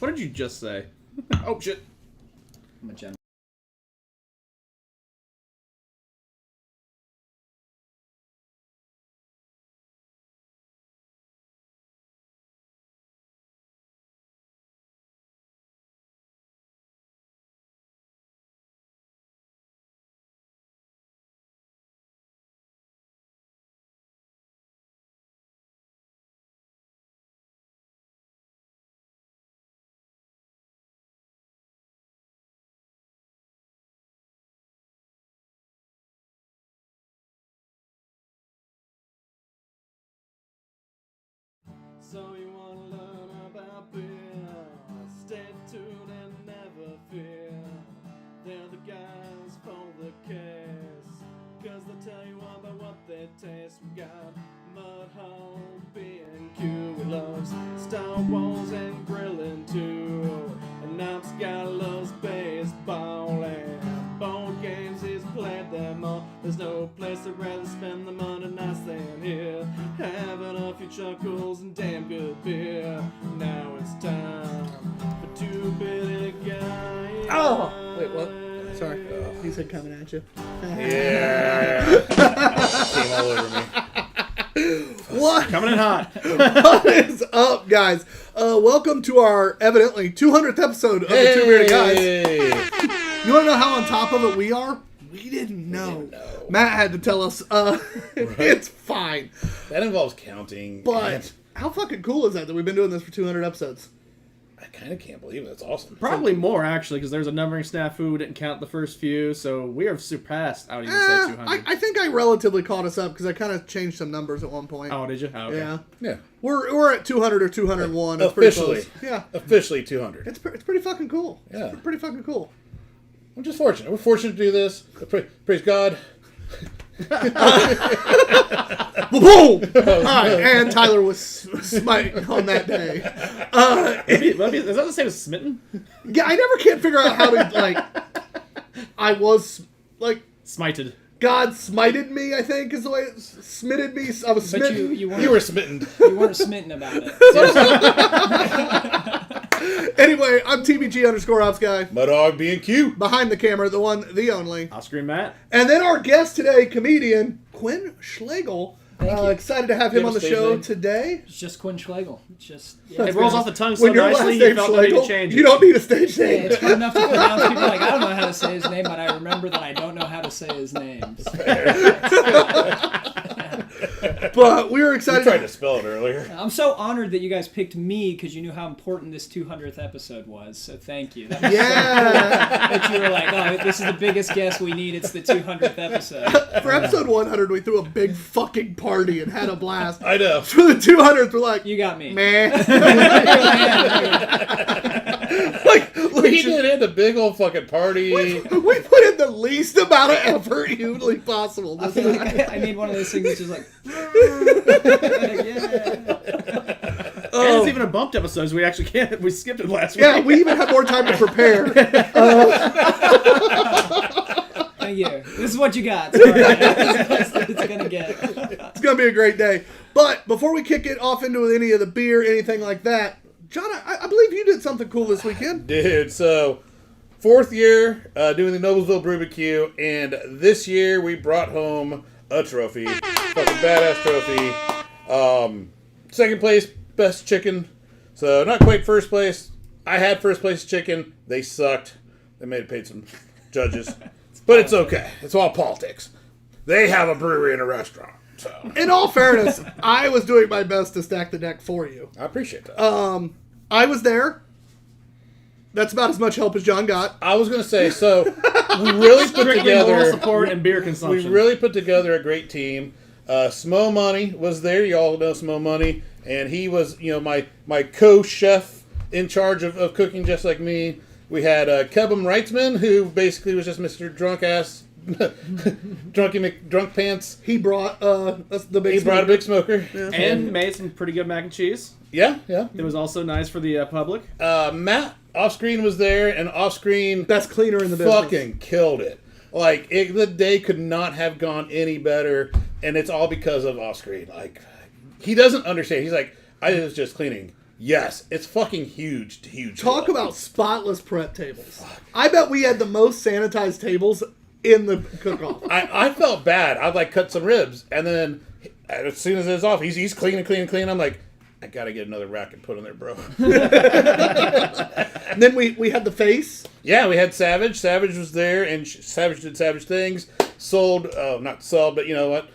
What did you just say? Oh, shit. I'm a general. So you want to learn about beer? Stay tuned and never fear. They're the guys for the case, 'cause they'll tell you all about what they taste. We got Mudhole, B&Q, we loves Star Wars and grilling too. And Knops guy loves baseball and board games, he's played them all. There's no place I'd rather spend the Monday nights than here, having a few chuckles and damn good beer. Now it's time for Two Beerded Guys. Oh! Wait, what? Sorry. He said coming at you. Yeah. Came all over me. What? Coming in hot. What is up, guys? Welcome to our evidently 200th episode of the Two Beerded Guys. You want to know how on top of it we are? We didn't know. Matt had to tell us. It's fine. That involves counting. But how fucking cool is that we've been doing this for 200 episodes? I kind of can't believe it. That's awesome. Probably more, actually, because there's a numbering snafu. We didn't count the first few, so we have surpassed, I would even say 200. I think I relatively caught us up because I kind of changed some numbers at one point. Oh, did you? Oh, okay. Yeah. Yeah. We're at 200 or 201. It's Officially. pretty close. Yeah. Officially 200. It's pretty fucking cool. Yeah. It's pretty fucking cool. I'm just fortunate. We're fortunate to do this. Praise God. Boom! Alright, and Tyler was smiting on that day. Is that the same as smitten? Yeah, I never can figure out how to, I was, Smited. God smited me, I think, is the way it smitted me. I was But smitten. you You were smitten. weren't smitten about it. Anyway, I'm TBG_Ops guy. Mudhog B&Q. Behind the camera, the one, the only. I'll scream Matt. And then our guest today, comedian Quinn Schlegel. Thank you. Excited to have him You on have the a stage show name? today. It's just Quinn Schlegel. It's just It rolls off the tongue so When your nicely, last you name's felt the need to Schlegel, change you it. don't need a stage Yeah, name. it's good enough to pronounce people like, I don't know how to say his name, but I remember that I don't know how to say his name. But we were I excited. tried to spell it earlier. I'm so honored that you guys picked me because you knew how important this 200th episode was. So thank you. That was Yeah. that you were like, oh, this is the biggest guest we need. It's the 200th episode. For episode 100, we threw a big fucking party and had a blast. I know. For the 200th, we're like, You got me. man. We did a big old fucking party. We put in the least amount of effort humanly possible. I This feel is- like I need one of those things that's just like, yeah. And it's even a bumped episode, so we actually can't. We skipped it last week. Yeah, we even had more time to prepare. Thank you. This is what you got. Sorry. That's what it's gonna get. It's going to be a great day. But before we kick it off into any of the beer, anything like that, John, I believe you did something cool this weekend. Dude, so 4th year doing the Noblesville Barbecue, and this year we brought home a trophy. Fucking badass trophy. 2nd place, best chicken. So not quite 1st place. I had 1st place chicken. They sucked. They made it paid some judges. But it's okay. It's all politics. They have a brewery and a restaurant. So In all fairness, I was doing my best to stack the deck for you. I appreciate that. I was there. That's about as much help as John got. I was going to say, so we really put Strictly moral together... support and beer We consumption. really put together a great team. Smo Money was there. You all know Smo Money. And he was, my co-chef in charge of cooking just like me. We had Kevin Reitzman, who basically was just Mr. Drunk-ass, drunk pants. He brought the big. He brought a big smoker. And made some pretty good mac and cheese. Yeah. It was also nice for the public. Matt off-screen was there, and off-screen best cleaner in the business. fucking killed it. Like, the day could not have gone any better, and it's all because of off-screen. Like, he doesn't understand. He's like, I was just cleaning Yes, it's fucking huge, huge. Talk about spotless prep tables. I bet we had the most sanitized tables in the cook-off. I felt bad. I'd like cut some ribs, and then as soon as it's off, he's cleaning. I'm like, I gotta get another rack and put in there, bro. And then we had the face. Yeah, we had Savage. Savage was there, and Savage did Savage things. Not sold, but you know what?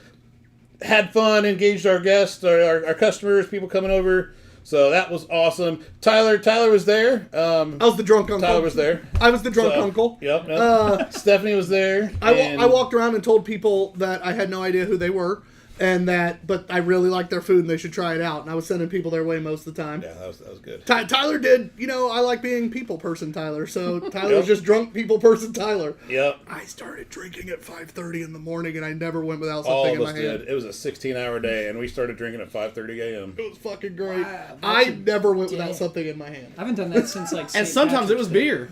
Had fun, engaged our guests, our customers, people coming over. So that was awesome. Tyler was there. I was the drunk uncle. Tyler was there. I was the drunk uncle. Yep. Stephanie was there. I walked around and told people that I had no idea who they were, but I really liked their food and they should try it out. And I was sending people their way most of the time. Yeah, that was good. Tyler did, I like being people person Tyler. So Tyler was just drunk people person Tyler. Yep. I started drinking at 5:30 in the morning and I never went without something in my hand. Did. It was a 16-hour day and we started drinking at 5:30 a.m. It was fucking great. Wow, I never went without something in my hand. I haven't done that since like. And sometimes it was beer.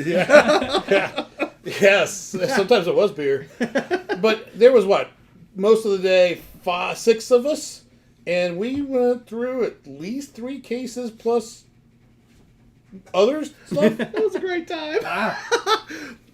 Yeah. Yes. Sometimes it was beer. But there was most of the day, 6 of us, and we went through at least 3 cases plus other stuff. It was a great time. Wow.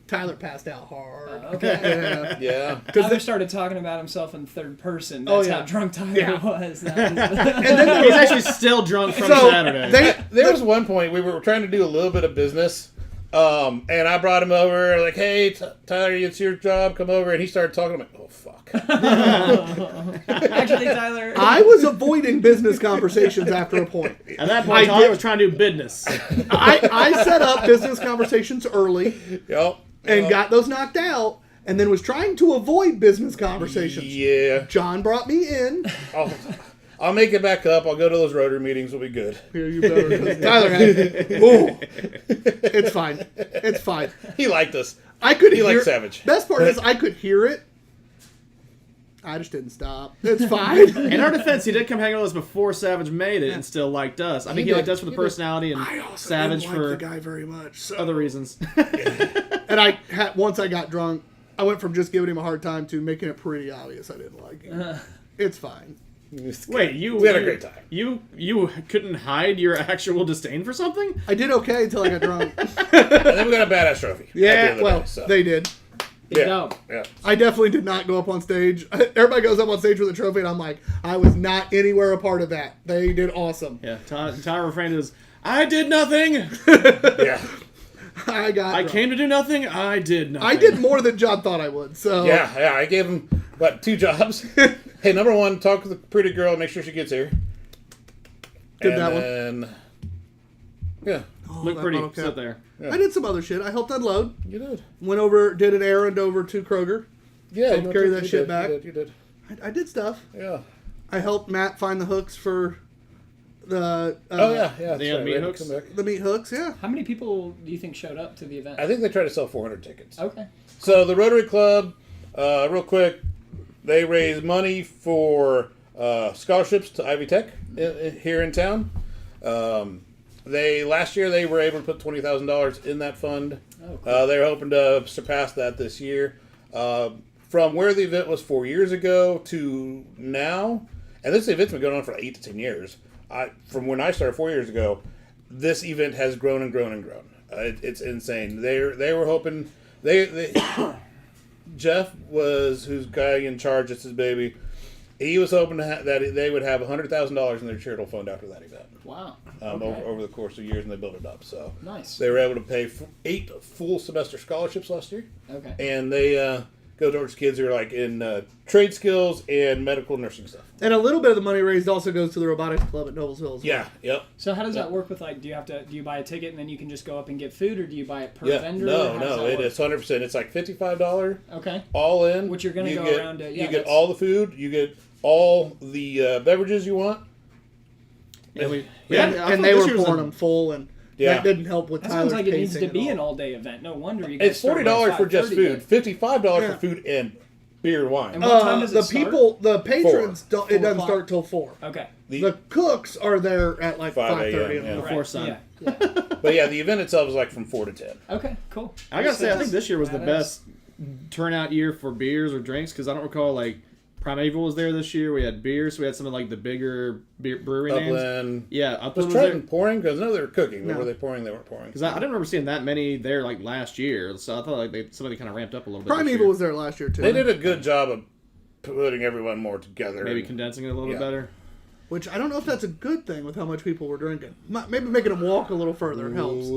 Tyler passed out hard. Okay. Yeah. Tyler started talking about himself in third person. That's how drunk Tyler was. And then He's actually still drunk from Saturday. There was one point we were trying to do a little bit of business. And I brought him over, like, hey, Tyler, it's your job, come over. And he started talking. I'm like, oh, fuck. Actually, Tyler. I was avoiding business conversations after a point. At that point, Tyler was trying to do business. I set up business conversations early and got those knocked out and then was trying to avoid business conversations. Yeah. John brought me in. I'll make it back up. I'll go to those Rotary meetings. We'll be good. Here, you better. Tyler, ooh, it's fine. It's fine. He liked us. He liked Savage. Best part is I could hear it. I just didn't stop. It's fine. In our defense, he did come hang out with us before Savage made it and still liked us. I think he liked us for the personality and Savage didn't for like the guy very much. other reasons. And once I got drunk, I went from just giving him a hard time to making it pretty obvious I didn't like him. It's fine. Wait, we had a great time. You couldn't hide your actual disdain for something? I did okay until I got drunk. And then we got a badass trophy. Yeah, well, they did. Yeah. I definitely did not go up on stage. Everybody goes up on stage with a trophy, and I'm like, I was not anywhere a part of that. They did awesome. Yeah, Tyler refrained is, I did nothing. Yeah. I came to do nothing. I did nothing. I did more than John thought I would. So yeah. I gave him 2 jobs. Hey, number 1, talk to the pretty girl and make sure she gets here. Did that one. Yeah. Look pretty. Sit there. Yeah. I did some other shit. I helped unload. You did. Went over, did an errand over to Kroger. Yeah, helped carry that shit back. You did. I did stuff. Yeah. I helped Matt find the hooks for the. The meat hooks. The meat hooks. Yeah. How many people do you think showed up to the event? I think they tried to sell 400 tickets. Okay. So the Rotary Club, real quick, they raise money for scholarships to Ivy Tech here in town. Last year they were able to put $20,000 in that fund. Oh, cool. They're hoping to surpass that this year. From where the event was 4 years ago to now, and this event's been going on for 8 to 10 years. From when I started 4 years ago, this event has grown and grown and grown. It's insane. They were hoping Jeff was who's guy in charge. It's his baby. He was hoping that they would have $100,000 in their charitable fund after that event. Wow. Over the course of years, and they built it up. So nice. They were able to pay 8 full semester scholarships last year. Okay. And they go towards kids who are like in trade skills and medical nursing stuff. And a little bit of the money raised also goes to the robotics club at Noblesville as well. Yeah. Yep. So how does that work with do you buy a ticket and then you can just go up and get food, or do you buy it per vendor? No, it is 100%. It's like $55. Okay. All in. Which you're going to go around. You get all the food. You get all the beverages you want. And they were pouring them full, and that didn't help with Tyler's sounds like it needs to be an all-day event. No wonder you guys. It's $40 for just food, $55 for food and beer and wine. And what time does it start? The patrons, it doesn't start till 4. Okay. The cooks are there at like 5:30 before sun. Yeah. But yeah, the event itself is like from 4 to 10. Okay, cool. I gotta say, I think this year was the best turnout year for beers or drinks because I don't recall Primeval was there this year. We had beer, so we had some of like the bigger brewery names. Upland. Yeah, Was Upland was there. Triton pouring? Because I know they were cooking, but No. were they pouring? They weren't pouring. Because I didn't remember seeing that many there like last year, so I thought like somebody kind of ramped up a little bit. this Primeval year. was there last year too. They did a good job of putting everyone more together. Maybe condensing it a little bit better. Which I don't know if that's a good thing with how much people were drinking. Maybe making them walk a little further helps.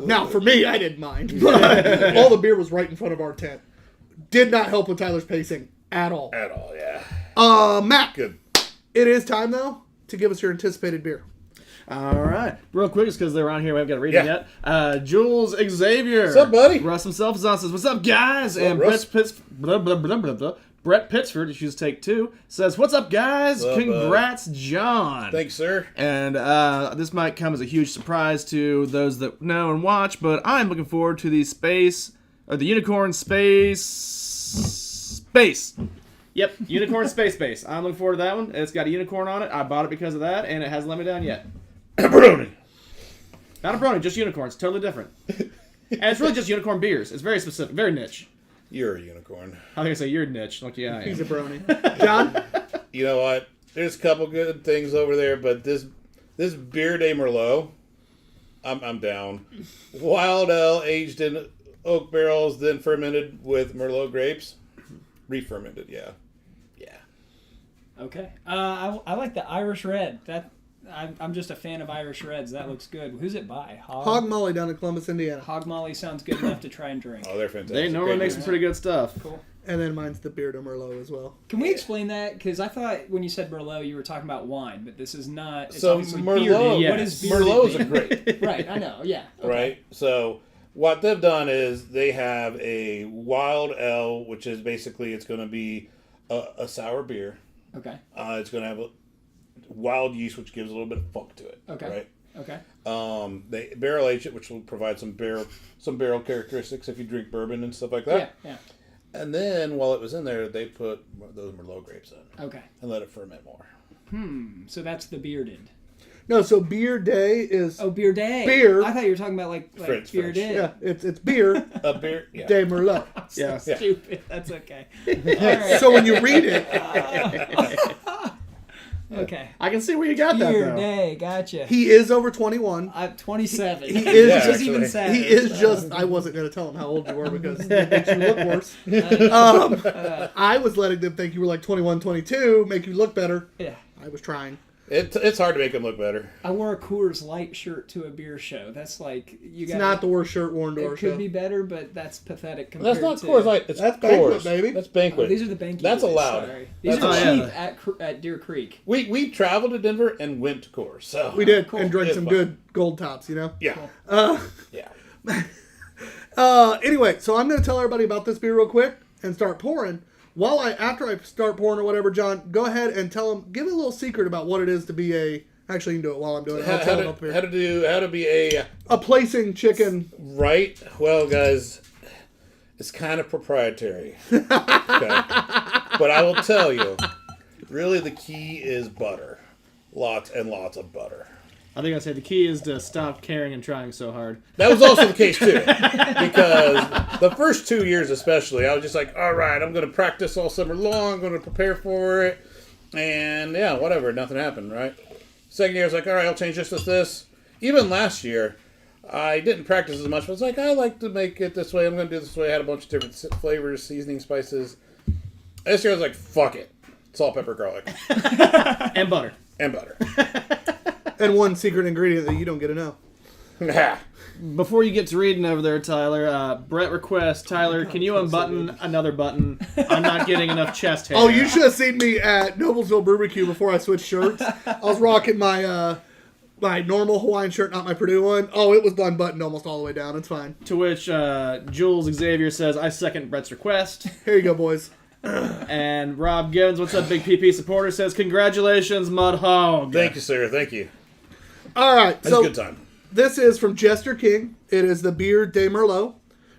Now, for me, I didn't mind. But all the beer was right in front of our tent. Did not help with Tyler's pacing at all. At all, yeah. Matt, Good. it is time, though, to give us your anticipated beer. All right. Real quick, just because they're on here, we haven't got to read Yeah. them yet. Jules Xavier. What's up, buddy? Russ himself is on, says, "What's up, guys?" What's up, And Russ? Brett Pittsford, if you choose take two, says, "What's up, guys? What's up, Congrats, John." Thanks, sir. And this might come as a huge surprise to those that know and watch, but I'm looking forward to the Unicorn Space. Yep, Unicorn Space. I'm looking forward to that one. It's got a unicorn on it. I bought it because of that, and it hasn't let me down yet. Brony. Not a brony, just unicorns. Totally different. And it's really just unicorn beers. It's very specific, very niche. You're a unicorn. I think I say you're niche. Like, yeah, I am. He's a brony. John? You know what? There's a couple good things over there, but this Beer de Merlot, I'm down. Wild ale aged in oak barrels, then fermented with Merlot grapes. Re-fermented, yeah. Okay. I like the Irish Red. I'm just a fan of Irish Reds. That looks good. Who's it by? Hog Molly down in Columbus, Indiana. Hog Molly sounds good enough to try and drink. Oh, they're fantastic. They normally Great make some beers. pretty good stuff. Cool. And then mine's the Beer de Merlot as well. Can we explain that? Because I thought when you said Merlot, you were talking about wine, but this is not. It's So obviously Merlot, bearded. yes. What is bearded? Merlot is a mean? great, Right, I know. Yeah. Okay. right? So what they've done is they have a wild ale, which is basically it's going to be a sour beer. Okay. It's going to have a wild yeast, which gives a little bit of funk to it. Okay. Right. Okay. They barrel age it, which will provide some barrel characteristics if you drink bourbon and stuff like that. Yeah. And then while it was in there, they put those Merlot grapes in Okay. and let it ferment more. So that's the bearded. No, so Beer Day is... Oh, beer day. Beer. I thought you were talking about like French. bearded. Yeah, it's Beer A beer, yeah. de Merlot. Yeah. Stupid. That's okay. All right. So when you read it, Okay. I can see where you got that, Beer though. day. Gotcha. he is over 21. I'm 27. He is Yeah, Which is actually. even sadder. He is just... I wasn't going to tell him how old you were because it makes you look worse. I was letting them think you were like 21, 22, make you look better. Yeah. I was trying. It's hard to make them look better. I wore a Coors Light shirt to a beer show. That's like you got. It's not the worst shirt worn to our It could show. be better, but that's pathetic compared That's not to. Coors Light. It's That's Coors. Banquet, baby. That's Oh, Banquet. these are the Banky That's boys, allowed. Sorry. These That's- are oh, cheap yeah. at Deer Creek. We traveled to Denver and went to Coors. So We did, Cool. and drank It's some fun. good gold tops, you know? Yeah. Yeah. Anyway, so I'm going to tell everybody about this beer real quick and start pouring. After I start pouring or whatever, John, go ahead and tell them, give me a little secret about what it is to be a, actually you can do it while I'm doing it. I'll tell them about the beer. How to be a A placing chicken. right? Well, guys, it's kind of proprietary. Okay. But I will tell you, really the key is butter. Lots and lots of butter. I think I said the key is to stop caring and trying so hard. That was also the case too, because the first 2 years especially, I was just like, all right, I'm going to practice all summer long, I'm going to prepare for it, and yeah, whatever, nothing happened, right? Second year, I was like, all right, I'll change this. Even last year, I didn't practice as much, but I was like, I like to make it this way, I'm going to do it this way. I had a bunch of different flavors, seasoning, spices. This year, I was like, fuck it. Salt, pepper, garlic. And butter. And butter. And one secret ingredient that you don't get to know. Nah. Before you get to reading over there, Tyler, Brett requests, Tyler, can you unbutton another button? I'm not getting enough chest hair. Oh, you should have seen me at Noblesville Barbecue before I switched shirts. I was rocking my my normal Hawaiian shirt, not my Purdue one. Oh, it was unbuttoned almost all the way down. It's fine. To which Jules Xavier says, I second Brett's request. Here you go, boys. And Rob Gibbons, what's up, big PP supporter, says, congratulations, Mud Hog. Thank you, sir. Thank you. All right, That's so a good time. this is from Jester King. It is the Beer de Merlot,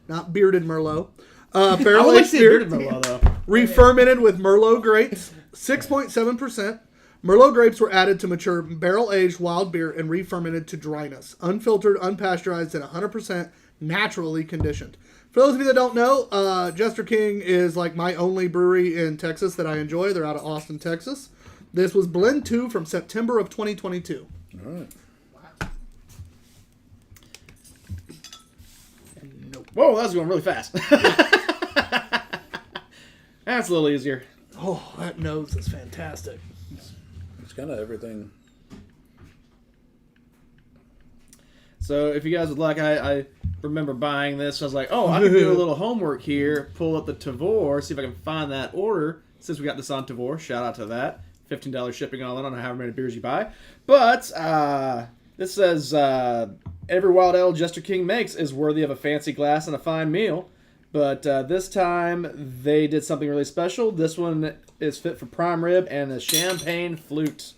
not Bearded Merlot. I Barrel would like to aged see a beer, bearded Merlot, though. re-fermented with Merlot grapes, 6.7%. Merlot grapes were added to mature barrel-aged wild beer and re-fermented to dryness, unfiltered, unpasteurized, and 100% naturally conditioned. For those of you that don't know, Jester King is like my only brewery in Texas that I enjoy. They're out of Austin, Texas. This was Blend 2 from September of 2022. All right. Whoa, that was going really fast. That's a little easier. Oh, that nose is fantastic. It's kind of everything. So if you guys would like, I remember buying this. I was like, oh, I can do a little homework here. Pull up the Tavor, see if I can find that order. Since we got this on Tavor, shout out to that. $15 shipping all in on however many beers you buy. But this says, every wild ale Jester King makes is worthy of a fancy glass and a fine meal. But this time they did something really special. This one is fit for prime rib and a champagne flute.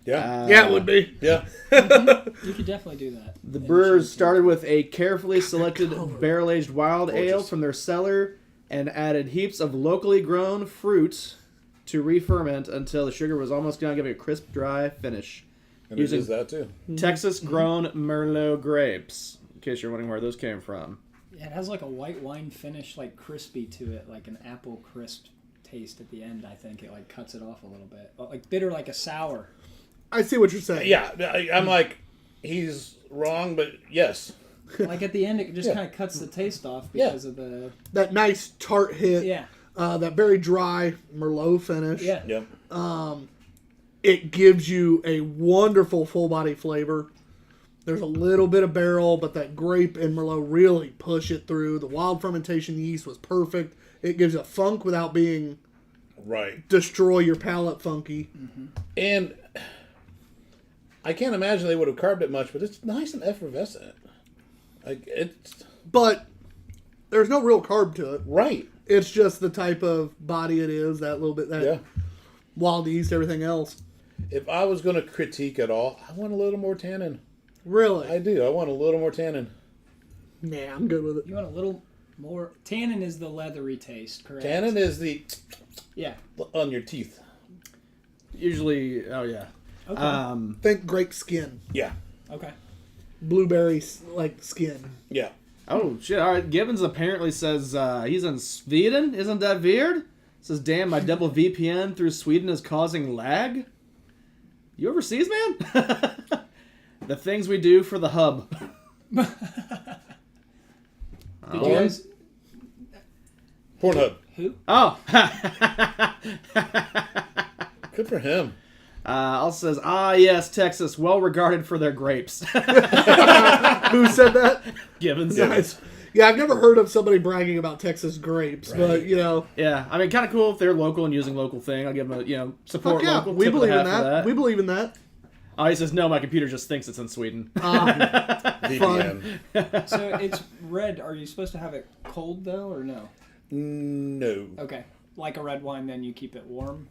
Yeah. Yeah, it would be. Yeah. You could definitely do that. The brewers started with a carefully selected barrel-aged wild ale from their cellar and added heaps of locally grown fruit to re-ferment until the sugar was almost gone, giving a crisp, dry finish. And Using it is that too. Texas-grown Merlot grapes, in case you're wondering where those came from. Yeah, it has like a white wine finish, like crispy to it, like an apple crisp taste at the end. I think it like cuts it off a little bit, like bitter, like a sour. I see what you're saying. Yeah, I'm like, he's wrong, but yes. Like at the end, it just kind of cuts the taste off because of the That nice tart hit. yeah. That very dry Merlot finish. Yeah. Yeah. It gives you a wonderful full body flavor. There's a little bit of barrel, but that grape and Merlot really push it through. The wild fermentation yeast was perfect. It gives a funk without being Right. destroy your palate funky. And I can't imagine they would have carved it much, but it's nice and effervescent. Like it's But there's no real carb to it. right. It's just the type of body it is, that little bit, that Yeah. wild yeast, everything else. If I was going to critique at all, I want a little more tannin. Really? I do. I want a little more tannin. Nah, I'm good with it. You want a little more. Tannin is the leathery taste, correct? Tannin is the Yeah. on your teeth. Usually, oh yeah. Okay. Think grape skin. Yeah. Okay. Blueberry, like, skin. Yeah. Oh shit! All right, Gibbons apparently says he's in Sweden. Isn't that weird? Says, damn, my double VPN through Sweden is causing lag. You overseas, man? The things we do for the hub. Did you guys? Pornhub. Who? Oh. Good for him. Also says, yes, Texas, well regarded for their grapes. Who said that? Gibbons. Nice. Yeah, I've never heard of somebody bragging about Texas grapes, but, you know. Yeah, I mean, kind of cool if they're local and using local thing. I'll give them a, support Fuck yeah, local. we tip of the believe in hat for that. We believe in that. Oh, he says, no, my computer just thinks it's in Sweden. VPN. So it's red. Are you supposed to have it cold though, or no? No. Okay. Like a red wine, then you keep it warm.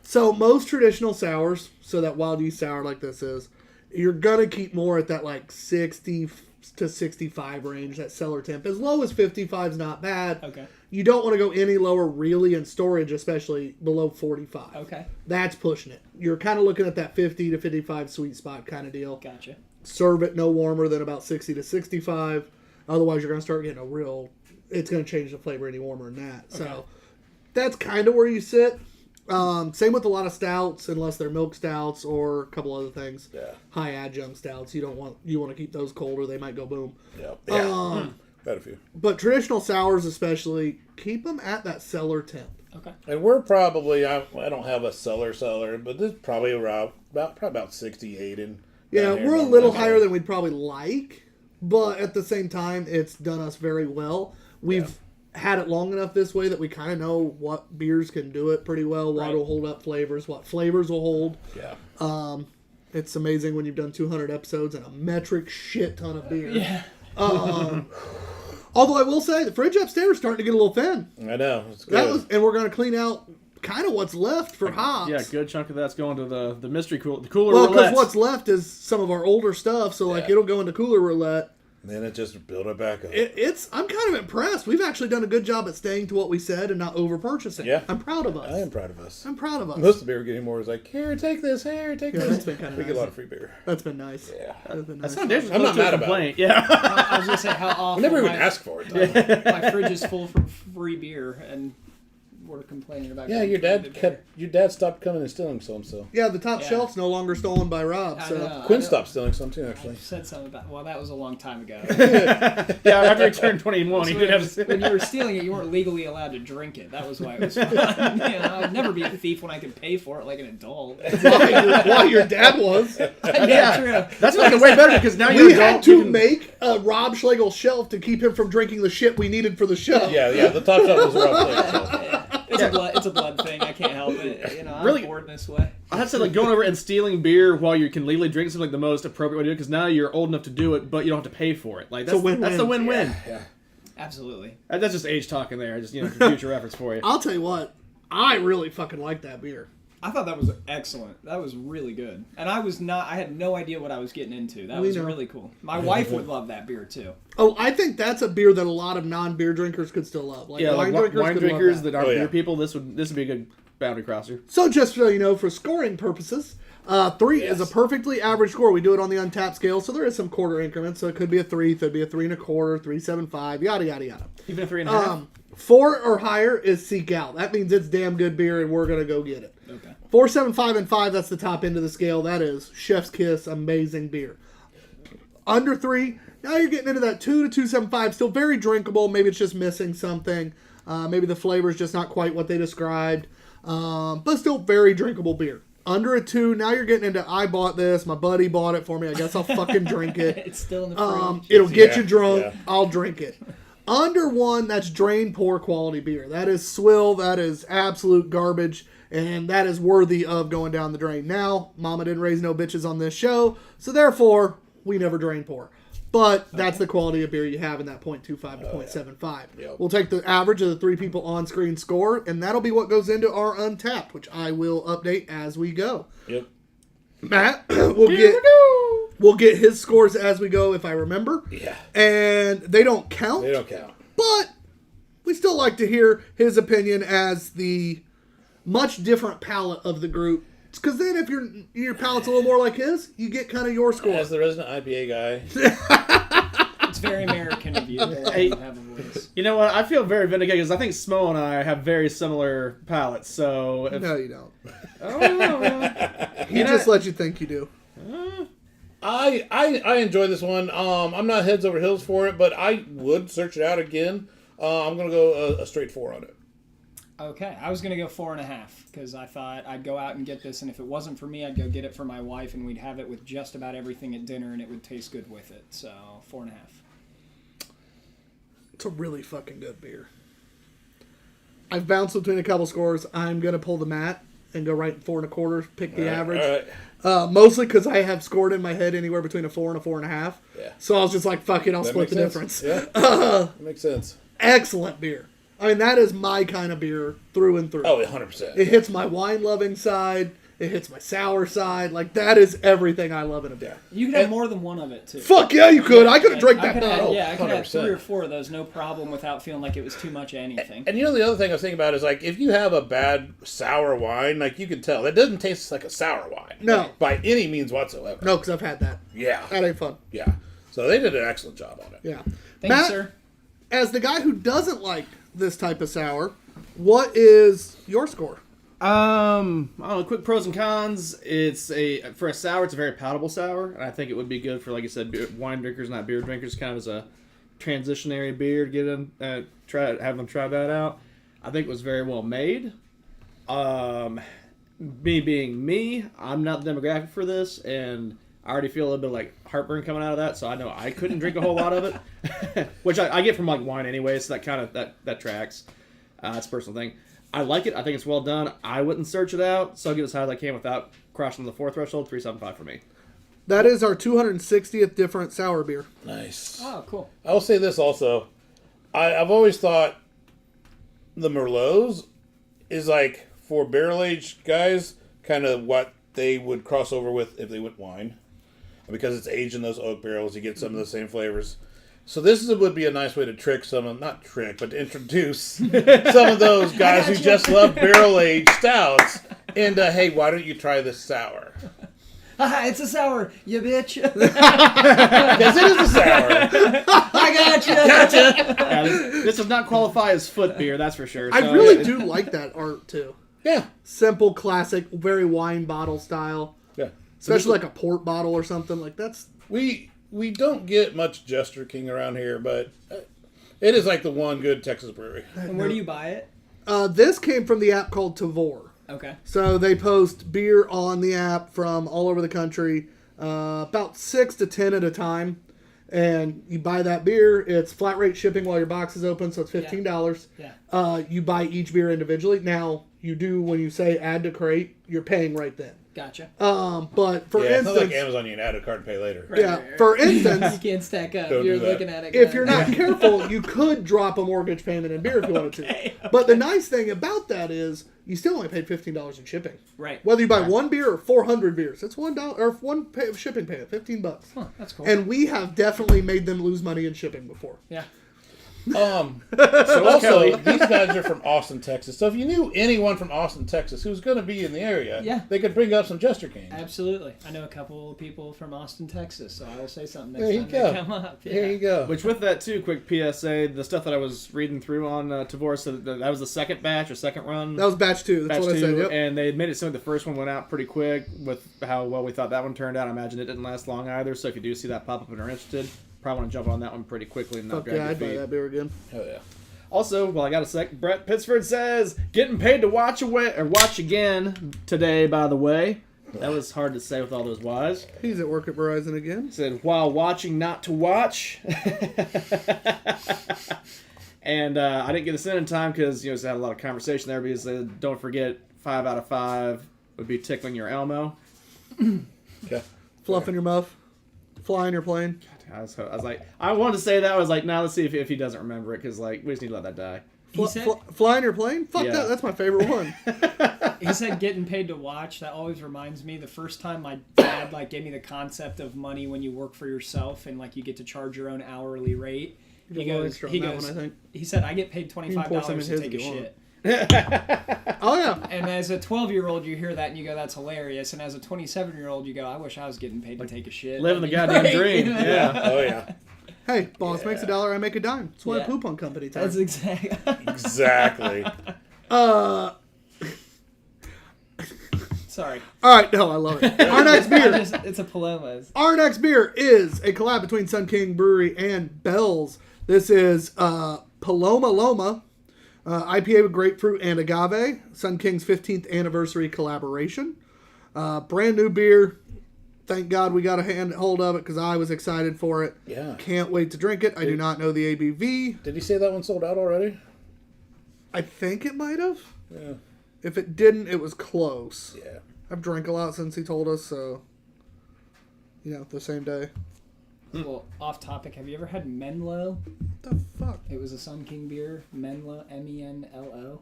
So most traditional sours, so that wild yeast sour like this is, you're gonna keep more at that like 60 to 65 range, that cellar temp. As low as 55 is not bad. Okay. You don't want to go any lower really in storage, especially below 45. Okay. That's pushing it. You're kind of looking at that 50 to 55 sweet spot kind of deal. Gotcha. Serve it no warmer than about 60 to 65. Otherwise, you're going to start getting it's going to change the flavor any warmer than that. Okay. So that's kind of where you sit. Same with a lot of stouts, unless they're milk stouts or a couple other things. Yeah. High adjunct stouts. You want to keep those colder. They might go boom. Yeah. Yeah. Got a few. But traditional sours, especially, keep them at that cellar temp. Okay. And we're probably, I don't have a cellar, but this is probably around about 68 in. Yeah, down here. we're a little higher than we'd probably like, but at the same time, it's done us very well. We've had it long enough this way that we kind of know what beers can do it pretty well, what will hold up flavors, what flavors will hold. Yeah. It's amazing when you've done 200 episodes and a metric shit ton of beer. Yeah. Although I will say, the fridge upstairs is starting to get a little thin. I know. It's good. And we're going to clean out kind of what's left for hops. Yeah, good chunk of that's going to the mystery cooler. The cooler Well, roulette. because what's left is some of our older stuff, so like it'll go into cooler roulette. And then it just built it back up. I'm kind of impressed. We've actually done a good job at staying to what we said and not over purchasing. Yeah. I'm proud of us. I am proud of us. I'm proud of us. Most of the beer we're getting more is like, here, take this, take this. That's been kind of We nice. get a lot of free beer. That's been nice. Yeah. That's been That's nice. not different. I'm not mad about complaint. Yeah. I was gonna say how awful. We never even my, asked for it. my fridge is full for free beer, and we're complaining about. Yeah, your dad stopped coming and stealing some, so. Yeah, the top Yeah. shelf's no longer stolen by Rob. I So know. Quinn stopped stealing some too, actually. I said something about. Well, that was a long time ago. Yeah, after he turned 21, he So did have to. when you were stealing it, you weren't legally allowed to drink it. That was why it was fun. I'd never be a thief when I could pay for it like an adult. while your dad was, Yeah, true. That's like way better because now you're we adult. had to you can- make a Rob Schlegel shelf to keep him from drinking the shit we needed for the show. Yeah, the top shelf was rough place. So. It's a blood thing. I can't help it. I'm Really? born this way. I have to say, like, going over and stealing beer while you can legally drink seems like the most appropriate way to do it because now you're old enough to do it, but you don't have to pay for it. Like, that's, a win-win. that's the win-win. Yeah. Absolutely. That's just age talking there. Just, for future reference for you. I'll tell you what, I really fucking like that beer. I thought that was excellent. That was really good. And I had no idea what I was getting into. That We was know. really cool. My wife would love that beer too. Oh, I think that's a beer that a lot of non-beer drinkers could still love. Like Yeah, wine like drinkers wine could love drinkers that. that aren't Oh, yeah. beer people, this would be a good boundary crosser. So just so you know, for scoring purposes, 3 is a perfectly average score. We do it on the untapped scale, so there is some quarter increments. So it could be a 3, could be a 3 1/4, 3.75, yada yada yada. Even a 3.5. 4 or higher is seek out. That means it's damn good beer, and we're gonna go get it. Okay. 4, 7, 5, and 5. That's the top end of the scale. That is Chef's Kiss, amazing beer. Under 3, now you're getting into that 2 to 2.75. Still very drinkable. Maybe it's just missing something. Maybe the flavor is just not quite what they described. But still very drinkable beer. Under a 2, now you're getting into I bought this. My buddy bought it for me. I guess I'll fucking drink it. It's still in the fridge. It'll get you Yeah, drunk. yeah. I'll drink it. Under 1, that's drain poor quality beer. That is swill. That is absolute garbage. And that is worthy of going down the drain. Now, Mama didn't raise no bitches on this show. So therefore, we never drain poor. But that's the quality of beer you have in that 0.25 to 0.75. Yep. We'll take the average of the 3 people on screen score. And that'll be what goes into our Untapped, which I will update as we go. Yep. Matt, we'll get his scores as we go if I remember. Yeah. And they don't count. They don't count. But we still like to hear his opinion as the much different palate of the group. Because then if your palate's a little more like his, you get kind of your score. As the resident IPA guy. It's very American of you. to Hey. have a voice. You know what? I feel very vindicated because I think Smo and I have very similar palates. So, if, No, you don't. I don't know. He just let you think you do. I enjoy this one. I'm not heads over heels for it, but I would search it out again. I'm gonna go a straight 4 on it. Okay, I was going to go 4.5 because I thought I'd go out and get this, and if it wasn't for me, I'd go get it for my wife, and we'd have it with just about everything at dinner, and it would taste good with it. So 4.5. It's a really fucking good beer. I've bounced between a couple scores. I'm going to pull the mat and go right 4 1/4, pick the average. All right. Mostly because I have scored in my head anywhere between a 4 and a 4.5. Yeah. So I was just like, fuck it, I'll That split the makes difference. sense. Yeah. That makes sense. Excellent beer. I mean, that is my kind of beer through and through. Oh, 100%. It hits my wine-loving side. It hits my sour side. Like, that is everything I love in a beer. You could have more than one of it, too. Fuck yeah, you could. I could have drank I that could have, bottle. yeah, I could have 100%. 3 or 4 of those, no problem, without feeling like it was too much of anything. And you know the other thing I was thinking about is like if you have a bad sour wine, like you can tell that doesn't taste like a sour wine. No. Like, by any means whatsoever. No, because I've had that. Yeah. That ain't fun. Yeah. So they did an excellent job on it. Yeah. Thank Matt, you, sir. as the guy who doesn't like this type of sour, what is your score? I don't know, quick pros and cons. For a sour, it's a very palatable sour, and I think it would be good for, like you said, wine drinkers, not beer drinkers, kind of as a transitionary beer to get them, have them try that out. I think it was very well made. Me being me, I'm not the demographic for this, and I already feel a little bit of, like, heartburn coming out of that, so I know I couldn't drink a whole lot of it, which I get from, like, wine anyway, so that kind of, that tracks. It's a personal thing. I like it. I think it's well done. I wouldn't search it out, so I'll give it as high as I can without crossing the 4 threshold. 3.75 for me. That is our 260th different sour beer. Nice. Oh, cool. I will say this also. I've always thought the Merlots is like, for barrel-aged guys, kind of what they would cross over with if they went wine. Because it's aged in those oak barrels, you get some of the same flavors. So would be a nice way to trick not trick, but to introduce some of those guys who just love barrel-aged stouts into, hey, why don't you try this sour? Haha, it's a sour, you bitch. Because it is a sour. I gotcha. Yeah, this does not qualify as foot beer, that's for sure. I So, really do like that art too. Yeah. Simple, classic, very wine bottle style. Yeah. Especially like a port bottle or something. Like that's... We don't get much Jester King around here, but it is like the one good Texas brewery. And where do you buy it? This came from the app called Tavor. Okay. So they post beer on the app from all over the country, about 6 to 10 at a time. And you buy that beer. It's flat rate shipping while your box is open, so it's $15. Yeah. You buy each beer individually. Now, you do, when you say add to crate, you're paying right then. Gotcha. But for it's instance... not like Amazon, you can add a card and pay later. Right. For instance... You can't stack up. Don't You're do that. looking at it. If you're not careful, you could drop a mortgage payment in beer if you wanted to. But the nice thing about that is you still only paid $15 in shipping. Right. Whether you buy one beer or 400 beers, it's $1 or shipping payment, $15. Huh, that's cool. And we have definitely made them lose money in shipping before. Yeah. So also, these guys are from Austin, Texas. So if you knew anyone from Austin, Texas who's going to be in the area, Yeah. they could bring up some Jester King. Absolutely. I know a couple of people from Austin, Texas, so I will say something There you next time go. they come up. Yeah. There you go. Which with that too, quick PSA, the stuff that I was reading through on Tavor, so that was the second batch or second run. That was batch 2. That's batch what I said. 2, Yep. and they made it so the first one went out pretty quick with how well we thought that one turned out. I imagine it didn't last long either, so if you do see that pop up and are interested, probably want to jump on that one pretty quickly and not Fuck drag yeah, your I'd buy feet. that beer again. Hell yeah. Also, well, I got a sec. Brett Pittsford says, getting paid to watch again today, by the way. That was hard to say with all those Y's. He's at work at Verizon again. He said, while watching not to watch. And I didn't get this in time because, just had a lot of conversation there because don't forget 5 out of 5 would be tickling your Elmo. Okay. Fluffing your muff. Flying your plane. I was like, I wanted to say that. I was like, now let's see if he doesn't remember it because, we just need to let that die. He said, Flying your plane? Fuck Yeah. that. That's my favorite one. he said getting paid to watch. That always reminds me the first time my dad gave me the concept of money when you work for yourself and you get to charge your own hourly rate. He goes, I think. he said, I get paid pour $25 some in to his take if a you want. shit. Oh, yeah. And as a 12-year-old, you hear that and you go, that's hilarious. And as a 27-year-old, you go, I wish I was getting paid to take a shit. Living the That'd be goddamn great. dream. Yeah. Oh, yeah. Hey, boss makes $1, I make a dime. That's why I Yeah. poop on company time. That's exactly. Exactly. Sorry. All right, no, I love it. Our next beer. It's a Palomas. Our next beer is a collab between Sun King Brewery and Bell's. This is Paloma Loma, IPA with grapefruit and agave. Sun King's 15th anniversary collaboration. Brand new beer. Thank God we got a hold of it because I was excited for it. Yeah. Can't wait to drink it. I do not know the ABV. Did he say that one sold out already? I think it might have. Yeah. If it didn't, it was close. Yeah. I've drank a lot since he told us, so the same day. Well, off topic, have you ever had Menlo? What the fuck? It was a Sun King beer. Menlo, Menlo.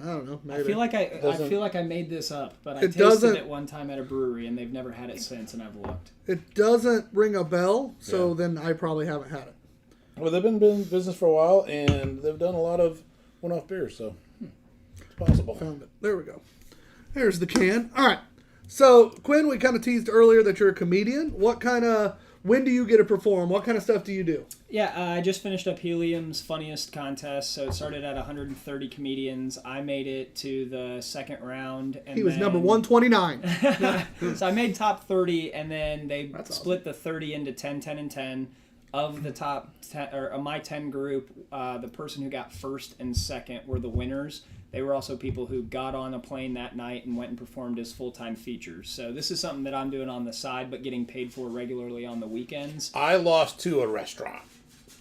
I don't know. Maybe. I feel like I made this up, but I It tasted doesn't- it one time at a brewery and they've never had it since, and I've looked. It doesn't ring a bell, so Yeah. then I probably haven't had it. Well, they've been in business for a while, and they've done a lot of one-off beers, so it's possible. Found it. There we go. There's the can. All right. So, Quinn, we kind of teased earlier that you're a comedian. When do you get to perform? What kind of stuff do you do? Yeah, I just finished up Helium's Funniest Contest, so it started at 130 comedians. I made it to the second round. And He was then- number 129. So I made top 30, and then they That's split the 30 into 10, 10, and 10. Of the top 10, or of my 10 group, the person who got first and second were the winners. They were also people who got on a plane that night and went and performed as full-time features. So this is something that I'm doing on the side, but getting paid for regularly on the weekends. I lost to a restaurant.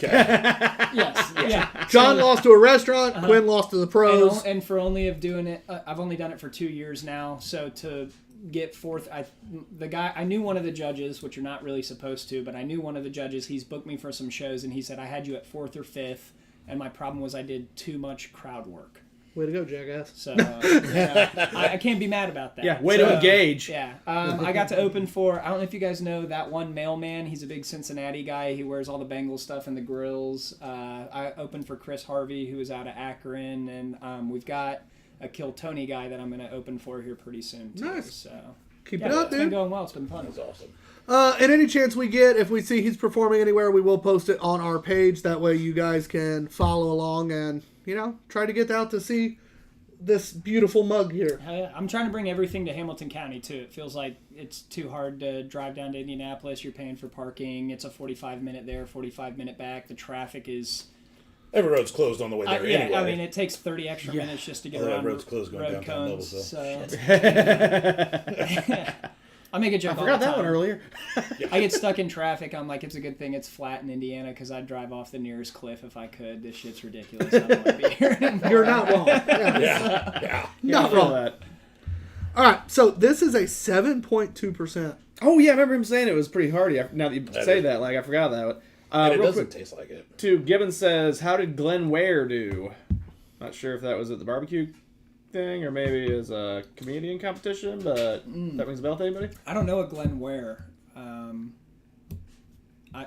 Okay. Yes, yeah. John lost to a restaurant. Quinn lost to the pros. And for only of doing it, I've only done it for 2 years now. So to get fourth, I knew one of the judges, which you're not really supposed to, but I knew one of the judges. He's booked me for some shows, and he said I had you at fourth or fifth, and my problem was I did too much crowd work. Way to go, jackass. So yeah, I can't be mad about that. Yeah, way to engage. Yeah, I got to open for, I don't know if you guys know that one mailman. He's a big Cincinnati guy. He wears all the Bengals stuff and the grills. I opened for Chris Harvey, who is out of Akron, and we've got a Kill Tony guy that I'm going to open for here pretty soon too. Nice. So Keep it up, it's been dude. going well. It's been fun. That's awesome. And any chance we get, if we see he's performing anywhere, we will post it on our page. That way you guys can follow along and, try to get out to see this beautiful mug here. I'm trying to bring everything to Hamilton County too. It feels like it's too hard to drive down to Indianapolis. You're paying for parking. It's a 45-minute there, 45-minute back. The traffic is... Every road's closed on the way there anyway. I mean, it takes 30 extra minutes just to get around road's closed going road downtown cones. Noblesville. So. I make a joke I forgot all the that time. one earlier. I get stuck in traffic. I'm like, it's a good thing it's flat in Indiana because I'd drive off the nearest cliff if I could. This shit's ridiculous. I don't want to be here anymore. You're not wrong. Yeah. Yeah. Not wrong. All right, so this is a 7.2%. Oh yeah, I remember him saying it was pretty hearty. Now that you That say is- that, I forgot that. And it Real doesn't quick, taste like it. too, Gibbons says, "How did Glenn Ware do?" Not sure if that was at the barbecue thing or maybe as a comedian competition, but that rings a bell to anybody? I don't know a Glenn Ware.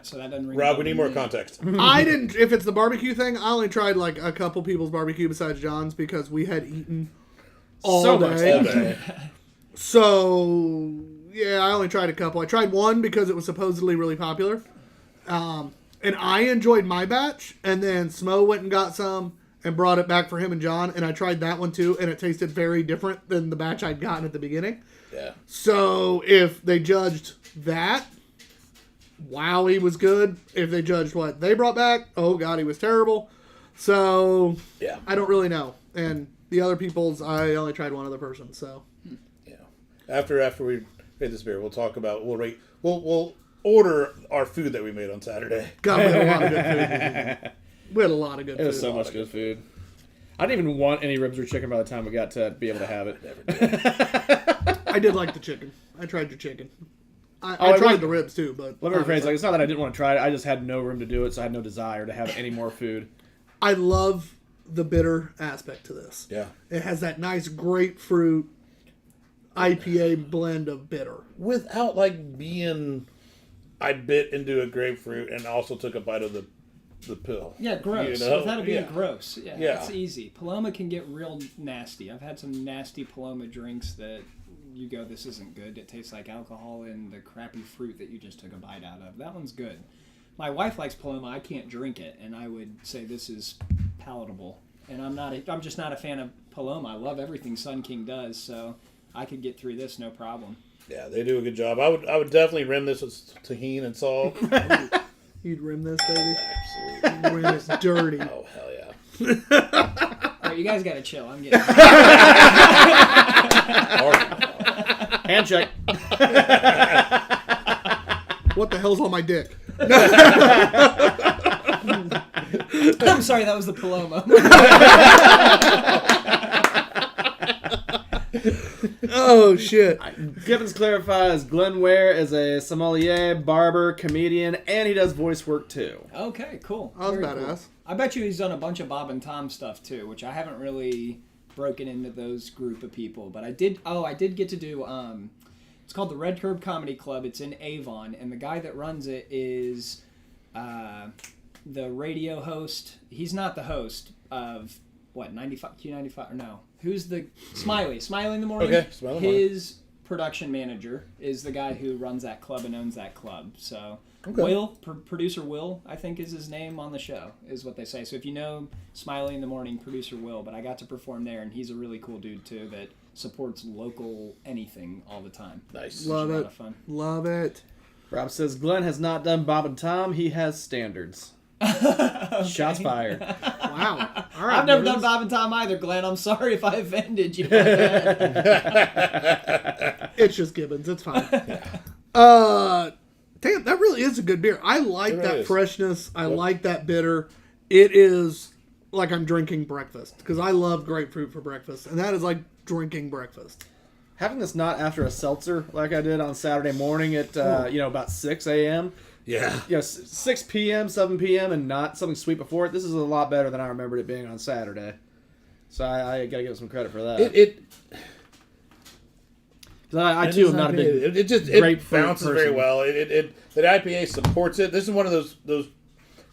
So that doesn't ring. a Rob, bell we to need more me. context. I didn't, if it's the barbecue thing, I only tried like a couple people's barbecue besides John's because we had eaten all So much day. All day. So, yeah, I only tried a couple. I tried one because it was supposedly really popular. And I enjoyed my batch. And then Smo went and got some and brought it back for him and John. And I tried that one too. And it tasted very different than the batch I'd gotten at the beginning. Yeah. So if they judged that, wow, he was good. If they judged what they brought back, oh, God, he was terrible. So Yeah. I don't really know. And the other people's, I only tried one other person. So Yeah. After we rate this beer, we'll talk about we'll order our food that we made on Saturday. God, we had a lot of good food. We had a lot of good It was food. so much good food. I didn't even want any ribs or chicken by the time we got to be able to have it. Never did. I did like the chicken. I tried your chicken. I I tried would- the ribs too, but Let me rephrase. It's not that I didn't want to try it. I just had no room to do it, so I had no desire to have any more food. I love the bitter aspect to this. Yeah. It has that nice grapefruit IPA blend of bitter. Without being, I bit into a grapefruit and also took a bite of the pill. Yeah, gross. You know? Without it being Yeah. gross. Yeah, Yeah. it's easy. Paloma can get real nasty. I've had some nasty Paloma drinks that you go, this isn't good. It tastes like alcohol and the crappy fruit that you just took a bite out of. That one's good. My wife likes Paloma. I can't drink it, and I would say this is palatable. And I'm just not a fan of Paloma. I love everything Sun King does, so I could get through this no problem. Yeah, they do a good job. I would definitely rim this with tahini and salt. You'd rim this, baby. Absolutely. Rim is dirty. Oh, hell yeah. All right, you guys got to chill. I'm getting... Hand check. What the hell's on my dick? I'm sorry, that was the Paloma. Oh, shit. Gibbons clarifies Glenn Ware is a sommelier, barber, comedian, and he does voice work too. Okay, cool. That was Very badass. cool. I bet you he's done a bunch of Bob and Tom stuff too, which I haven't really broken into those group of people. But I did get to do. It's called the Red Curb Comedy Club. It's in Avon, and the guy that runs it is the radio host. He's not the host of what 95 Q95 or no. Who's the Smiley in the morning? Okay, Smiley in the morning. His production manager is the guy who runs that club and owns that club. So Okay. Will, producer Will, I think is his name on the show, is what they say. So if you know Smiley in the Morning, producer Will, but I got to perform there, and he's a really cool dude too that supports local anything all the time. Nice. Love a lot it. of fun. Love it. Rob says Glenn has not done Bob and Tom. He has standards. Shots fired. Wow. All right. I've never Gibbons. done Bob and Tom either, Glenn. I'm sorry if I offended you. It's just Gibbons. It's fine. Damn, that really is a good beer. I like It really that is. freshness. I like that bitter. It is like I'm drinking breakfast because I love grapefruit for breakfast, and that is like drinking breakfast. Having this not after a seltzer like I did on Saturday morning at about 6 a.m. Yeah. 6 p.m., 7 p.m., and not something sweet before it. This is a lot better than I remembered it being on Saturday. So I gotta give it some credit for that. I too am not a big it grapefruit bounces person. very well. The IPA supports it. This is one of those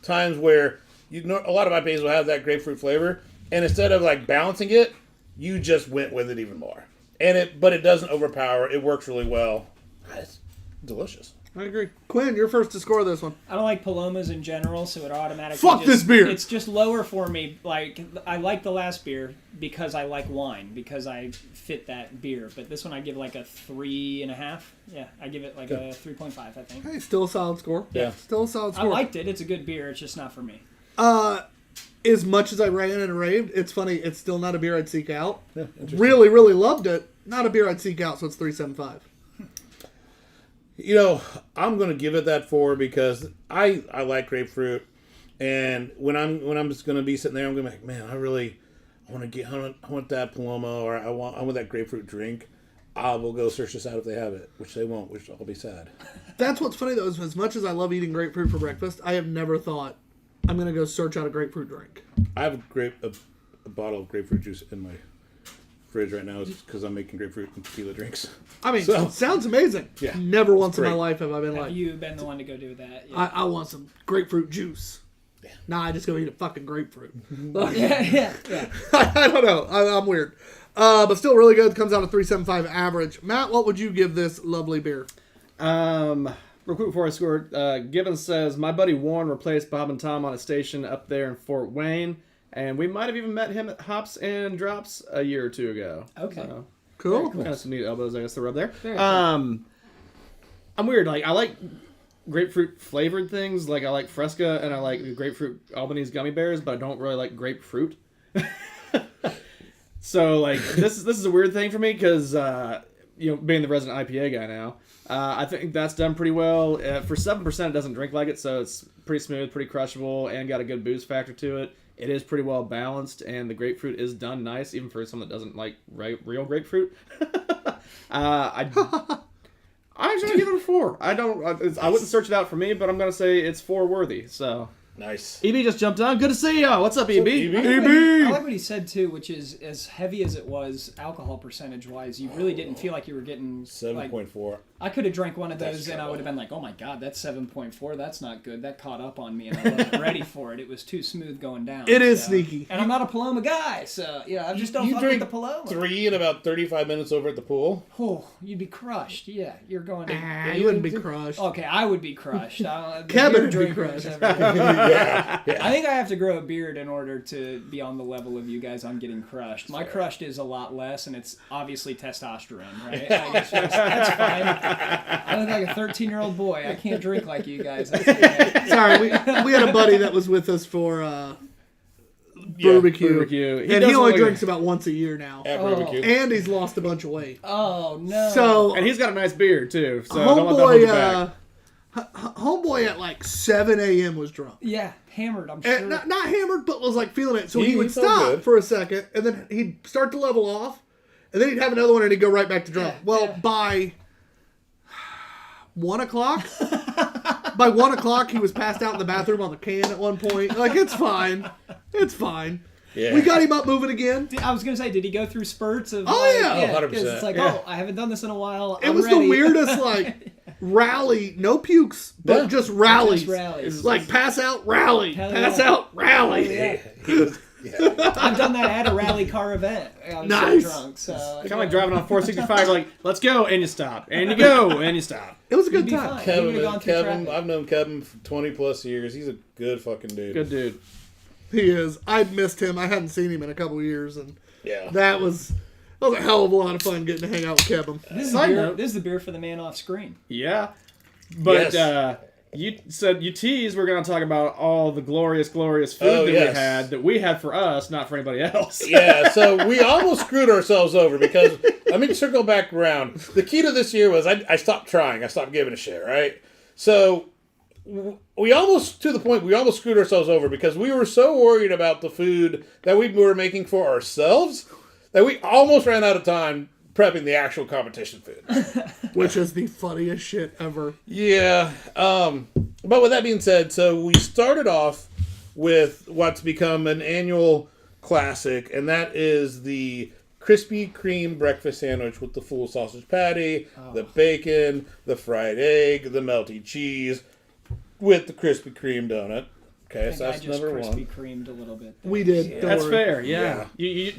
times where a lot of IPAs will have that grapefruit flavor, and instead of like balancing it, you just went with it even more. But it doesn't overpower. It works really well. It's delicious. I agree. Quinn, you're first to score this one. I don't like Palomas in general, so it automatically Fuck this beer! It's just lower for me. Like, I like the last beer because I like wine, because I fit that beer. But this one I give like a 3.5. Yeah, I give it like a 3.5, I think. Hey, still a solid score. Yeah. Still a solid I score. liked it. It's a good beer. It's just not for me. As much as I ran and raved, it's funny, it's still not a beer I'd seek out. Yeah, Really, really loved it. Not a beer I'd seek out, so it's 3.75. I'm going to give it that 4 because I like grapefruit, and when I'm just going to be sitting there, I'm going to be like, man, I want that Paloma, or I want that grapefruit drink. I will go search this out if they have it, which they won't, which I'll be sad. That's what's funny, though, is as much as I love eating grapefruit for breakfast, I have never thought I'm going to go search out a grapefruit drink. I have a bottle of grapefruit juice in my fridge right now because I'm making grapefruit and tequila drinks. I mean, it sounds amazing. Yeah. Never once in Great. my life have I been Have like, you been the one to go do that? Yeah. I want some grapefruit juice. Yeah. Nah, I just go eat a fucking grapefruit. yeah. I don't know. I'm weird. But still really good. Comes out at 3.75 average. Matt, what would you give this lovely beer? Real quick before I scored, Gibbons says, my buddy Warren replaced Bob and Tom on a station up there in Fort Wayne, and we might have even met him at Hops and Drops a year or two ago. Okay. So, Cool. kind of some neat elbows, I guess, to rub there. Very cool. I'm weird. Like, I like grapefruit flavored things. Like, I like Fresca, and I like the grapefruit Albanese gummy bears, but I don't really like grapefruit. So, like, this is a weird thing for me because, being the resident IPA guy now, I think that's done pretty well. For 7%, it doesn't drink like it, so it's pretty smooth, pretty crushable, and got a good booze factor to it. It is pretty well balanced, and the grapefruit is done nice, even for someone that doesn't like real grapefruit. I'm actually gonna give it a 4. I wouldn't search it out for me, but I'm gonna say it's 4 worthy. So Nice. EB just jumped on. Good to see y'all. What's up, EB? I like what he said too, which is as heavy as it was alcohol percentage wise, you really didn't feel like you were getting 7.4. I could have drank one of those That's and I trouble. would have been like, oh my god, that's 7.4. That's not good. That caught up on me and I wasn't ready for it. It was too smooth going down. It is sneaky. And I'm not a Paloma guy, so I just don't You fuck with drink the Paloma. 3 in about 35 minutes over at the pool. Oh, you'd be crushed. Yeah, you're going to. You wouldn't be crushed. Okay, I would be crushed. Kevin would be crushed. I think I have to grow a beard in order to be on the level of you guys on getting crushed. My crushed is a lot less, and it's obviously testosterone, right? That's fine. I look like a 13-year-old boy. I can't drink like you guys. Sorry, we had a buddy that was with us for barbecue. And he only drinks about once a year now. At barbecue. And he's lost a bunch of weight. Oh, no. So And he's got a nice beard, too. So don't let that hold you back. homeboy at like 7 a.m. was drunk. Yeah, hammered, I'm sure. And not hammered, but was like feeling it. So He he would felt stop good. for a second, and then he'd start to level off, and then he'd have another one, and he'd go right back to drunk. Yeah, Well, yeah. by 1 o'clock, by 1 o'clock, he was passed out in the bathroom on the can at one point. Like, it's fine. It's fine. Yeah. We got him up moving again. I was going to say, did he go through spurts of... Oh, yeah. 100%. 'cause it's like, Yeah. I haven't done this in a while. It I'm was ready. the weirdest, like, rally. No pukes, but Yeah. just rallies. Just rallies. Like, pass out, rally. Hell Pass yeah. out, rally. Yeah. Yeah. I've done that at a rally car event. I was Nice. so drunk, so... Kind of like driving on 465, like, let's go, and you stop. And you go, and you stop. It was a You'd good be time. fine. You would've gone through Kevin, traffic. I've known Kevin for 20 plus years. He's a good fucking dude. Good dude. He is. I missed him. I hadn't seen him in a couple of years, and Yeah. that was a hell of a lot of fun getting to hang out with Kevin. This is, Side beer, note. this is the beer for the man off screen. Yeah. But Yes. you said you teased we're going to talk about all the glorious food Oh, that we had for us, not for anybody else. Yeah, so we almost screwed ourselves over because, let me circle back around. The key to this year was I stopped trying. I stopped giving a shit, right? So we almost, to the point, we almost screwed ourselves over because we were so worried about the food that we were making for ourselves that we almost ran out of time prepping the actual competition food. Which is the funniest shit ever. Yeah. But with that being said, so we started off with what's become an annual classic, and that is the Krispy Kreme breakfast sandwich with the full sausage patty, the bacon, the fried egg, the melty cheese, with the Krispy Kreme donut. Okay, so that's number one. Krispy Kremed a little bit. There. We did. Yeah. That's fair. Yeah.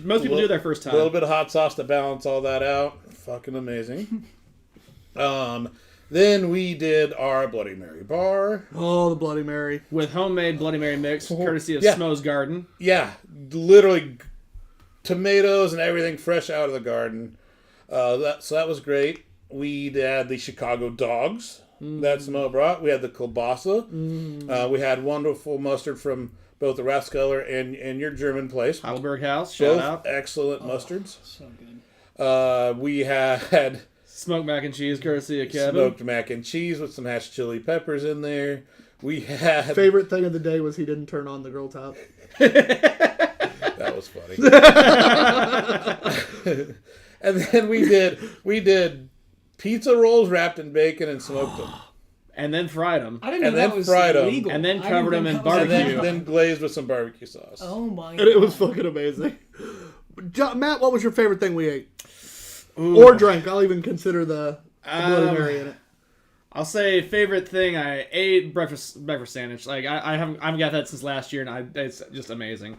Most people do their first time. A little bit of hot sauce to balance all that out. Fucking amazing. Then we did our Bloody Mary bar. Oh, the Bloody Mary. With homemade Bloody Mary mix, courtesy of Smo's Garden. Yeah, literally tomatoes and everything fresh out of the garden. So that was great. We had the Chicago dogs that Smo brought. We had the kielbasa. We had wonderful mustard from both the Rathskeller and your German place. Heidelberg House, shout Both out. excellent mustards. So good. We had Smoked mac and cheese, courtesy of Kevin. smoked mac and cheese with some hashed chili peppers in there. We had... Favorite thing of the day was he didn't turn on the grill top. That was funny. And then we did pizza rolls wrapped in bacon and smoked them. And then fried them. I didn't know And that then was fried 'em. illegal. And then I covered didn't 'em think in that was And barbecue. then glazed with some barbecue sauce. Oh my god. And it was fucking amazing. Matt, what was your favorite thing we ate? Or drank? I'll even consider the Bloody Mary in it. I'll say favorite thing I ate, breakfast sandwich. Like I haven't got that since last year, and it's just amazing.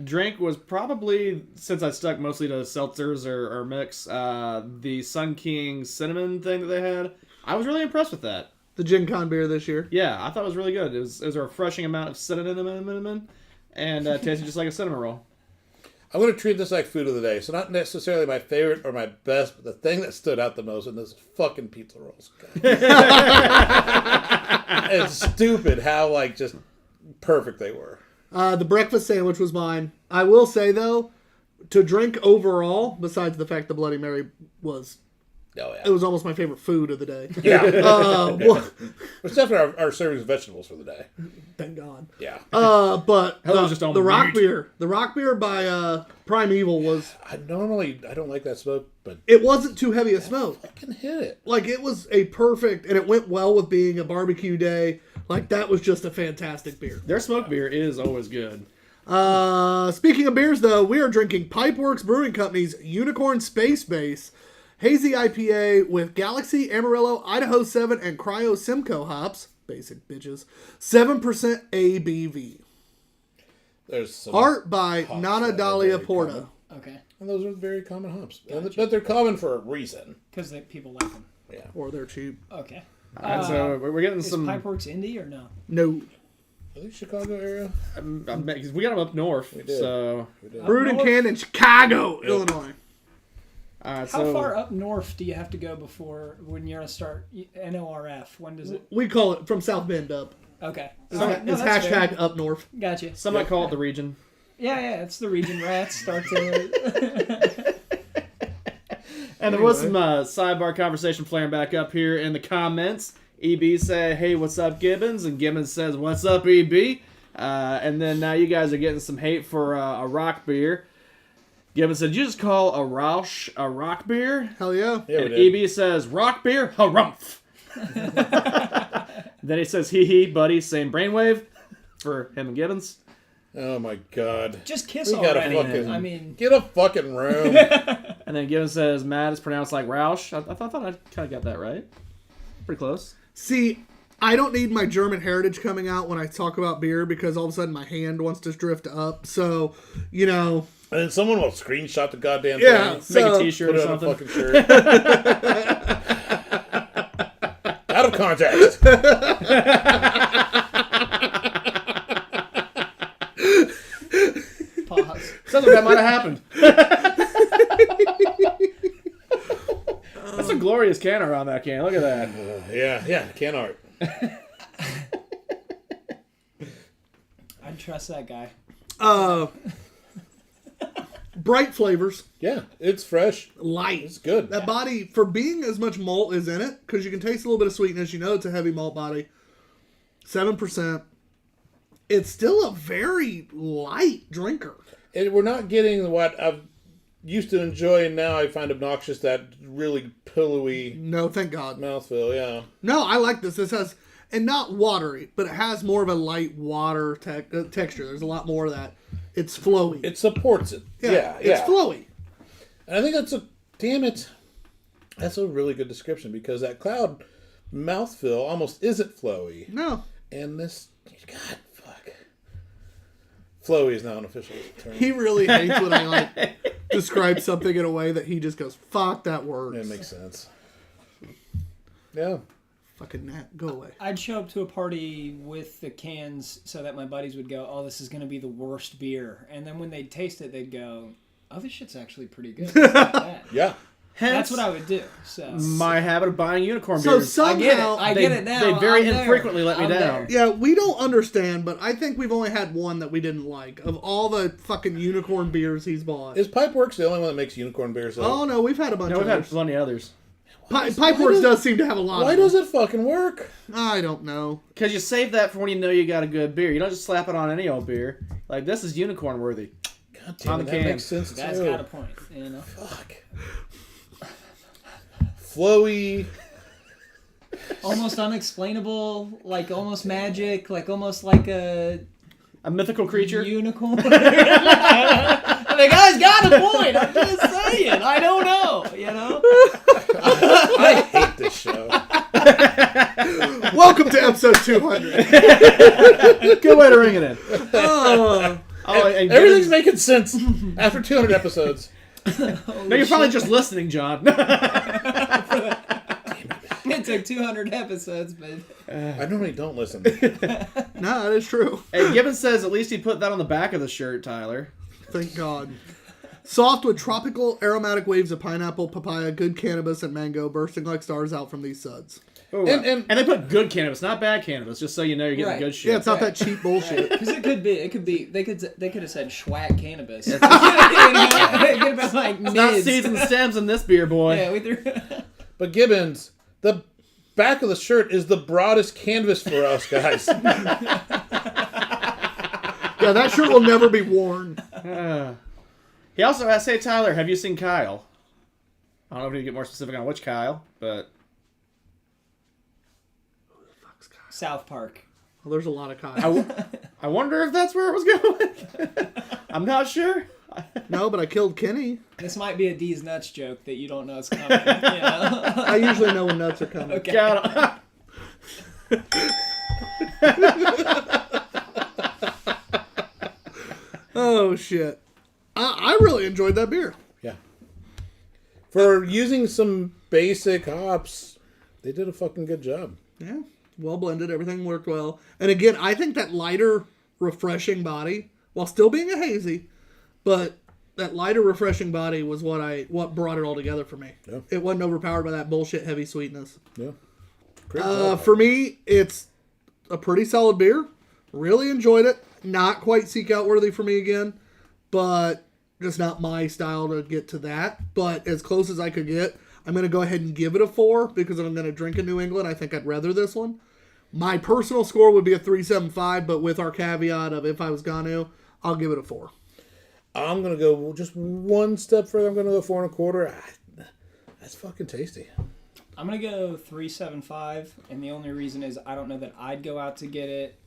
Drink was probably, since I stuck mostly to seltzers or mix, the Sun King cinnamon thing that they had. I was really impressed with that. The Gin Con beer this year. Yeah, I thought it was really good. It was a refreshing amount of cinnamon, and tasted just like a cinnamon roll. I'm going to treat this like food of the day. So not necessarily my favorite or my best, but the thing that stood out the most in this is fucking pizza rolls. It's stupid how, like, just perfect they were. The breakfast sandwich was mine. I will say, though, to drink overall, besides the fact the Bloody Mary was... Oh, yeah. It was almost my favorite food of the day. Yeah. Well, It's definitely our servings of vegetables for the day. thank God. Yeah. But Hello, just on the rock meat. beer. The rock beer by Primeval was... I don't like that smoke, but It wasn't too heavy a smoke. I can hit it. Like, it was a perfect... And it went well with being a barbecue day. Like, that was just a fantastic beer. Their smoked beer is always good. Speaking of beers, though, we are drinking Pipeworks Brewing Company's Unicorn Space Base Hazy IPA with Galaxy, Amarillo, Idaho 7, and Cryo Simcoe hops. Basic bitches. 7% ABV. There's some Art by hops Nana that are Dalia very Porta. common. Okay. And those are very common hops. But they're common for a reason. Because people like them. Yeah. Or they're cheap. Okay. And so we're getting Is some. Pipeworks indie or no? No. I think Chicago area. Because we got them up north. did. So. Brewed and canned in Chicago, Illinois. How far up north do you have to go before when you're going to start NORF? When does it? We call it from South Bend up. Okay. It's, All right. No, it's that's hashtag fair. up north. Gotcha. Some might call it the region. Yeah, it's the region rats start to. And there was some sidebar conversation flaring back up here in the comments. EB said, "Hey, what's up, Gibbons?" And Gibbons says, "What's up, EB?" And then now you guys are getting some hate for a rock beer. Gibbons said, "You just call a Roush a rock beer?" Hell yeah. Yeah, And we did. EB says, "Rock beer, harumph." Then he says, "Hee hee, buddy, same brainwave," for him and Gibbons. Oh my god. Just kiss We gotta already. fucking I mean, get a fucking room. And then Gibbons says, "Matt is pronounced like Roush." I thought I kind of got that right. Pretty close. See, I don't need my German heritage coming out when I talk about beer because all of a sudden my hand wants to drift up. So, you know. And then someone will screenshot the goddamn Yeah. thing. Make So- a t-shirt Put or it on a something. fucking shirt. Out of context. pause. Sounds like that might have happened. That's a glorious can around that can. Look at that. Yeah, can art. I'd trust that guy. Bright flavors. Yeah, it's fresh. Light. It's good. That body, for being as much malt is in it, because you can taste a little bit of sweetness, you know it's a heavy malt body. 7%. It's still a very light drinker. And we're not getting what I've used to enjoy, and now I find obnoxious, that really pillowy No, thank God. mouthfeel. Yeah. No, I like this. This has, and not watery, but it has more of a light water texture. There's a lot more of that It's flowy. It supports it. Yeah. It's flowy. And I think that's a really good description because that cloud mouthfeel almost isn't flowy. No. And this, God, fuck. Flowy is now an official term. He really hates when I describe something in a way that he just goes, fuck, that works. It makes sense. Yeah. Fucking Nat, go away. I'd show up to a party with the cans so that my buddies would go, oh, this is going to be the worst beer. And then when they'd taste it, they'd go, oh, this shit's actually pretty good. It's not bad. Yeah. That's what I would do. So My habit of buying unicorn So beers. somehow... I get it now. They very I'm there. infrequently let me I'm down. there. Yeah, we don't understand, but I think we've only had one that we didn't like. Of all the fucking unicorn beers he's bought. Is Pipeworks the only one that makes unicorn beers? Oh, no, we've had a bunch No, of we've had others. plenty of others. Pipeworks does seem to have a lot Why of them. does it fucking work? I don't know. Because you save that for when you know you got a good beer. You don't just slap it on any old beer. Like, this is unicorn worthy. God damn On it, the that can. makes sense That's too. got a point. You know? Fuck. Flowy. Almost unexplainable, like almost magic, like almost like a mythical creature. unicorn. The guy's got a point. I'm just saying. I don't know. You know. I hate this show. Welcome to episode 200. Good way to ring it in. Oh, And Everything's making sense after 200 episodes. No, you're probably just listening, John. It took 200 episodes, but I normally don't listen. no, that is true. Hey, Gibbons says at least he put that on the back of the shirt, Tyler. Thank God. Soft with tropical aromatic waves of pineapple, papaya, good cannabis, and mango bursting like stars out from these suds. Ooh, And they put good cannabis, not bad cannabis, just so you know you're getting Right. good shit. Yeah, it's not that cheap bullshit. because it could be, they could have said schwack cannabis. It could have been like not mids. seeds and stems in this beer, boy. Yeah, we threw. But Gibbons, the back of the shirt is the broadest canvas for us, guys. Yeah, that shirt will never be worn. He also asked, hey, Tyler, have you seen Kyle? I don't know if you can get more specific on which Kyle, but... South Park. Well, there's a lot of Kyle. I wonder if that's where it was going. I'm not sure. No, but I killed Kenny. This might be a D's nuts joke that you don't know is coming. You know? I usually know when nuts are coming. Okay. God. Oh, shit. I really enjoyed that beer. Yeah. For using some basic hops, they did a fucking good job. Yeah, well blended. Everything worked well. And again, I think that lighter, refreshing body, while still being a hazy, but that lighter, refreshing body was what brought it all together for me. Yeah. It wasn't overpowered by that bullshit heavy sweetness. Yeah. Great job. For me, it's a pretty solid beer. Really enjoyed it. Not quite seek out worthy for me again, but just not my style to get to that. But as close as I could get, I'm going to go ahead and give it a 4 because if I'm going to drink in New England, I think I'd rather this one. My personal score would be a 3.75, but with our caveat of if I was going to, I'll give it a 4. I'm going to go just one step further. I'm going to go 4 1/4. That's fucking tasty. I'm going to go 3.75, and the only reason is I don't know that I'd go out to get it.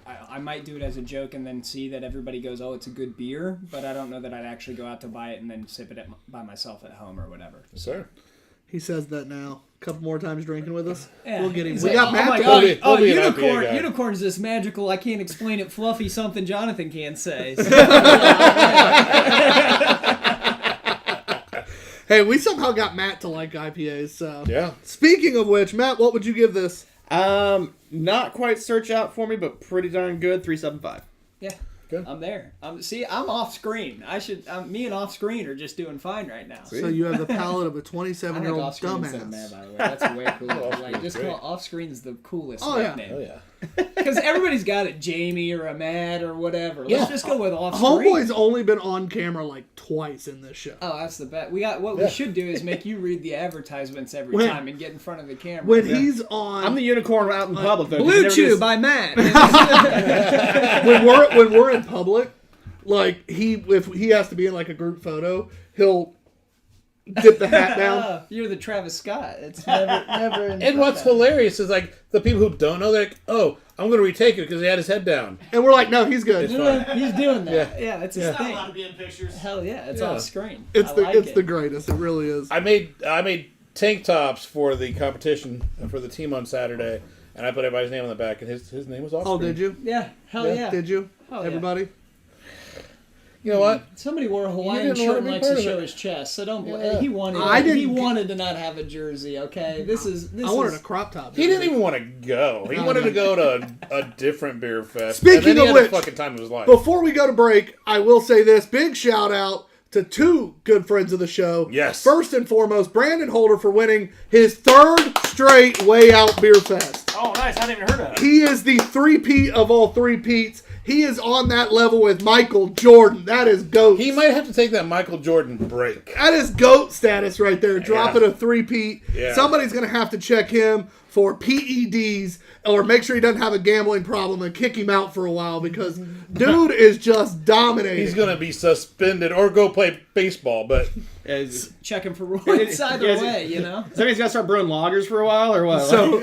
I might do it as a joke and then see that everybody goes, oh, it's a good beer, but I don't know that I'd actually go out to buy it and then sip it by myself at home or whatever. Yes, sir. He says that now. A couple more times drinking with us. Yeah. We'll get him. He's We like, got oh Matt. my to- God, He'll be an IPA unicorn! guy. Unicorn's this magical, I can't explain it, fluffy something Jonathan can't say. So, Hey, we somehow got Matt to like IPAs. So Yeah. Speaking of which, Matt, what would you give this? Not quite search out for me, but pretty darn good. 3.75. yeah, Good. I'm there. I'm off screen. Me and off screen are just doing fine right now. So you have the palate of a I think 27-year-old off screen instead of dumbass. mad, by the way. That's way cooler. Off-screen's Like, just great. call off screen is the coolest Oh, yeah. nickname. Oh, yeah. Because everybody's got it, Jamie or a Matt or whatever. Let's Yeah. just go with off screen. Homeboy's only been on camera like twice in this show. Oh, that's the best. We Yeah. should do is make you read the advertisements every When- time and get in front of the camera. When he's on, I'm the unicorn out in public, though. Blue Never Chew gets- by Matt. when we're in public, like if he has to be in like a group photo, he'll dip the hat down. You're the Travis Scott. It's never. And what's hilarious is like the people who don't know, they're like, "Oh, I'm going to retake it because he had his head down." And we're like, no, he's good. He's doing that. Yeah. Yeah, that's his Not thing. allowed to be in pictures. Hell yeah, it's off screen. It's it. the greatest. It really is. I made tank tops for the competition for the team on Saturday, and I put everybody's name on the back, and his name was off. Oh, did you? Yeah, hell yeah. Did you? Hell yeah. Everybody? You know what? Somebody wore a Hawaiian didn't shirt wanna and be likes part to of show it. his chest, so don't. Yeah. He wanted. I didn't He get- wanted to not have a jersey. Okay, this is. I wanted a crop top. He didn't even want to go. He No, wanted no. to go to a different beer fest. Speaking and then he of had which, a fucking time of his life. Before we go to break, I will say this. Big shout out to two good friends of the show. Yes. First and foremost, Brandon Holder for winning his third straight Way Out Beer Fest. Oh, nice. I hadn't even heard of it. He is the three-peat of all three-peats. He is on that level with Michael Jordan. That is GOAT. He might have to take that Michael Jordan break. That is GOAT status right there. Dropping a three-peat. Yeah. Somebody's going to have to check him for PEDs or make sure he doesn't have a gambling problem and kick him out for a while because dude is just dominating. He's going to be suspended or go play baseball, but checking for rules. Either way, you know. So he's got to start brewing lagers for a while, or what? So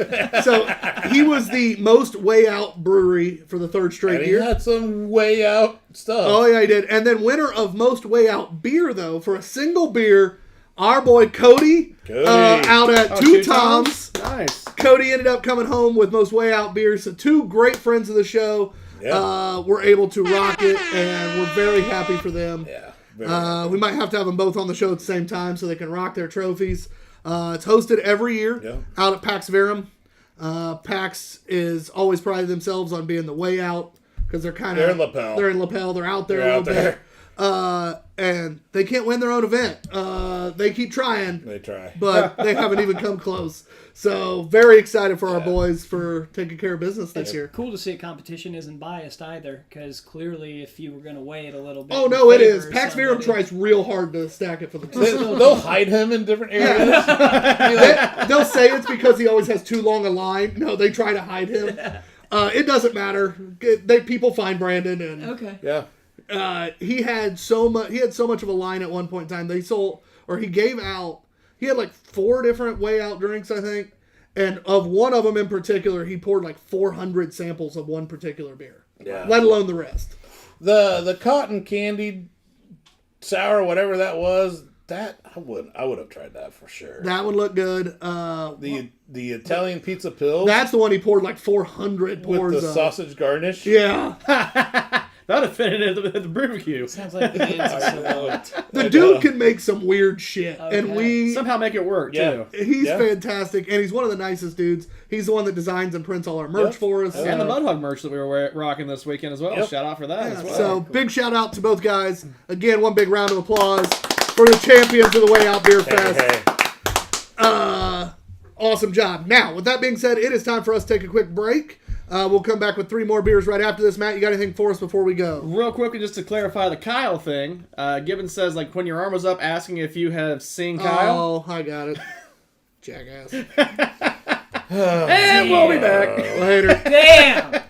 he was the most Way Out brewery for the third straight and he year. had some way out stuff. Oh, yeah, he did. And then winner of most Way Out beer, though, for a single beer, our boy Cody, out at Two Toms. Nice. Cody ended up coming home with most Way Out beers. So two great friends of the show were able to rock it, and we're very happy for them. Yeah. We might have to have them both on the show at the same time so they can rock their trophies. It's hosted every year out at PAX Verum. PAX is always prided themselves on being the way out because they're in Lapel. They're in Lapel. They're out there They're a out little there. bit. And they can't win their own event. They keep trying. They try. But they haven't even come close. So very excited for our boys for taking care of business this year. Cool to see a competition isn't biased either, because clearly if you were going to weigh it a little bit. Oh, no, it is. PAX Verum tries real hard to stack it for the team. They'll hide him in different areas. They'll say it's because he always has too long a line. No, they try to hide him. It doesn't matter. People find Brandon, and Okay. Yeah. he had so much of a line at one point in time. He gave out. He had like 4 different Way Out drinks, I think, and of one of them in particular, he poured like 400 samples of one particular beer. Yeah. Let alone the rest. The cotton candy sour, whatever that was, that I would have tried that for sure. That one looked good. The Italian pizza pills. That's the one he poured like 400 with pours the of. sausage garnish. Yeah. That would have fit in at the barbecue. Sounds like the man's The dude can make some weird shit. Okay. And we... Somehow make it work, Yeah. too. He's fantastic, and he's one of the nicest dudes. He's the one that designs and prints all our merch for us. And the Mudhog merch that we were rocking this weekend as well. Yep. Shout out for that as well. So, big shout out to both guys. Again, one big round of applause for the champions of the Way Out Beer Fest. Hey. Awesome job. Now, with that being said, it is time for us to take a quick break. We'll come back with 3 more beers right after this. Matt, you got anything for us before we go? Real quickly, just to clarify the Kyle thing, Gibbons says, like, when your arm was up, asking if you have seen Kyle. Oh, I got it. Jackass. And we'll be back. Later. Damn!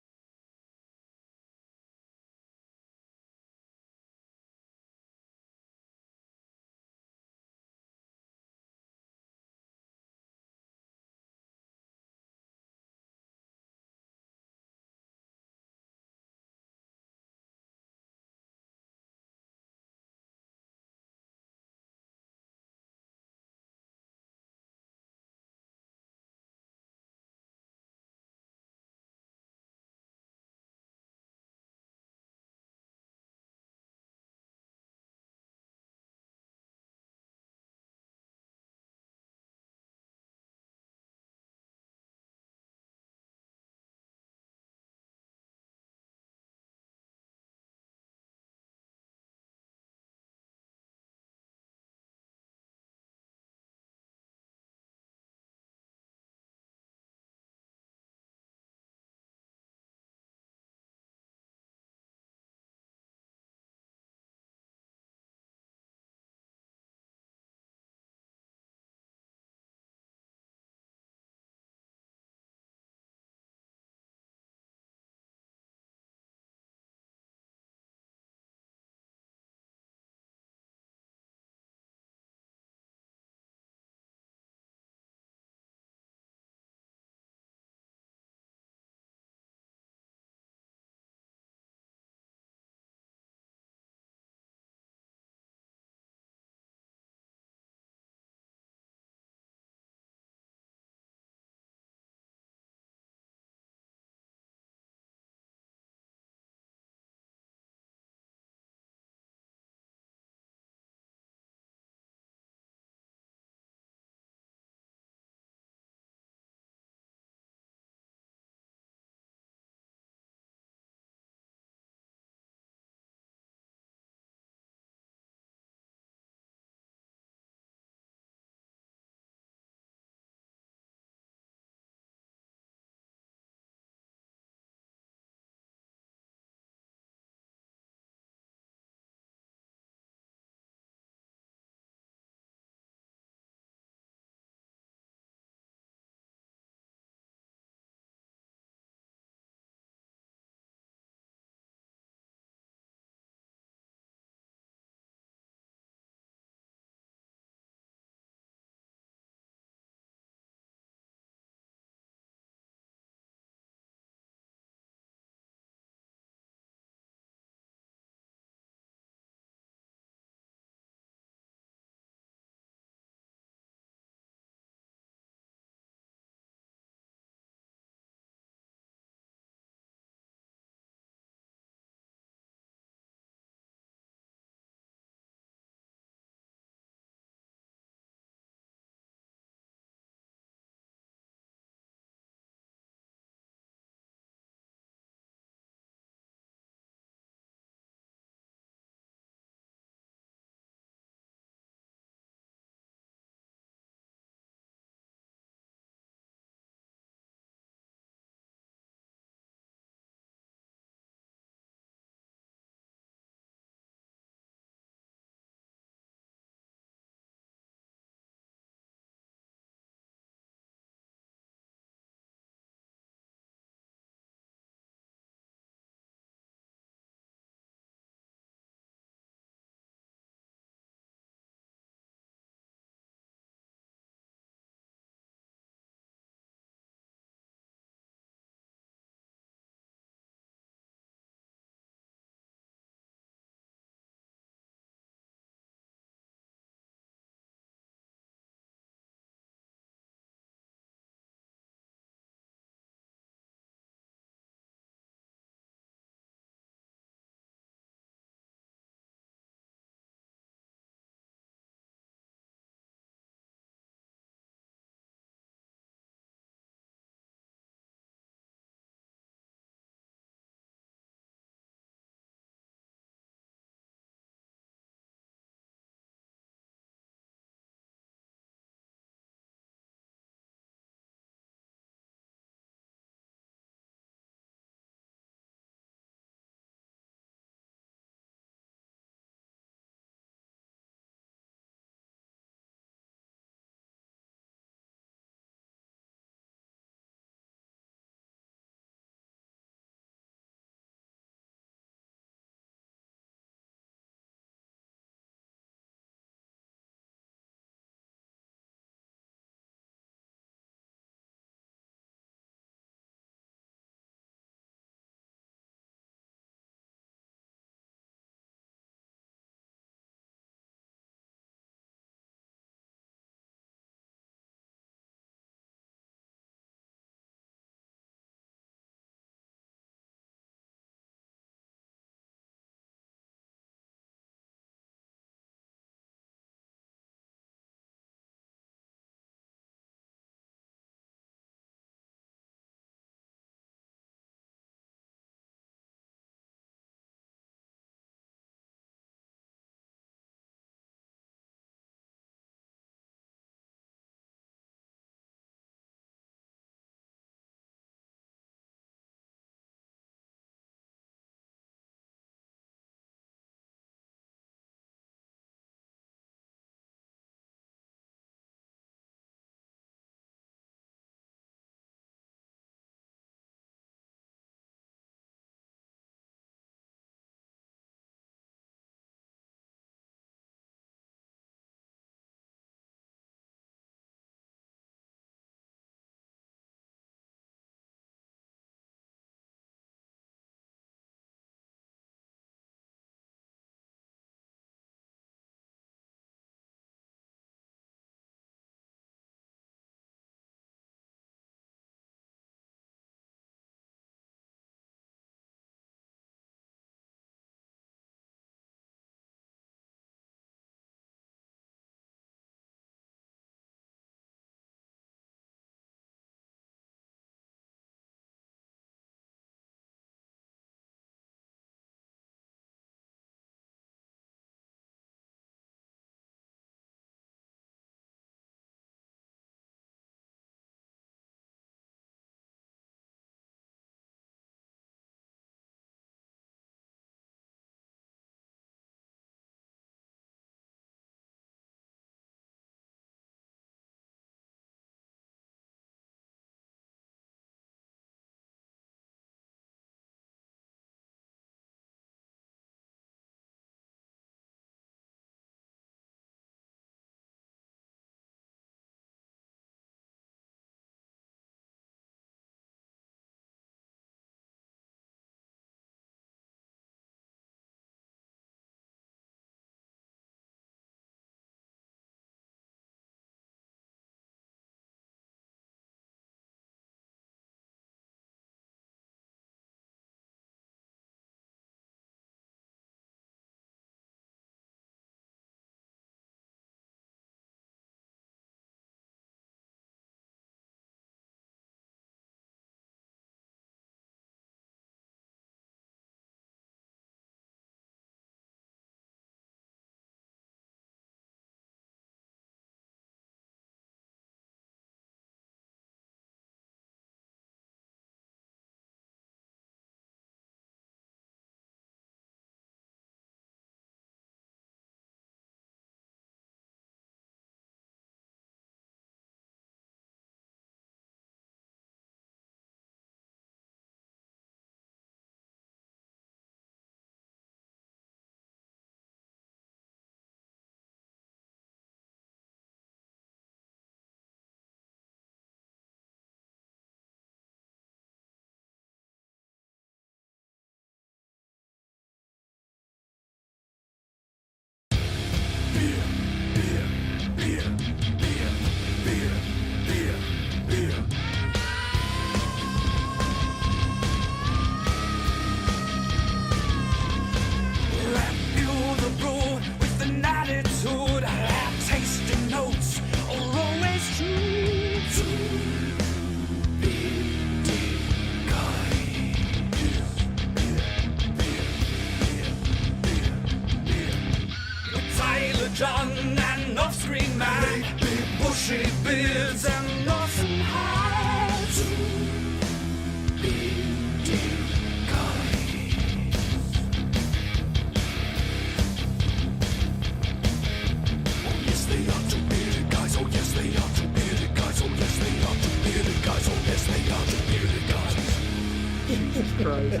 Jesus Christ.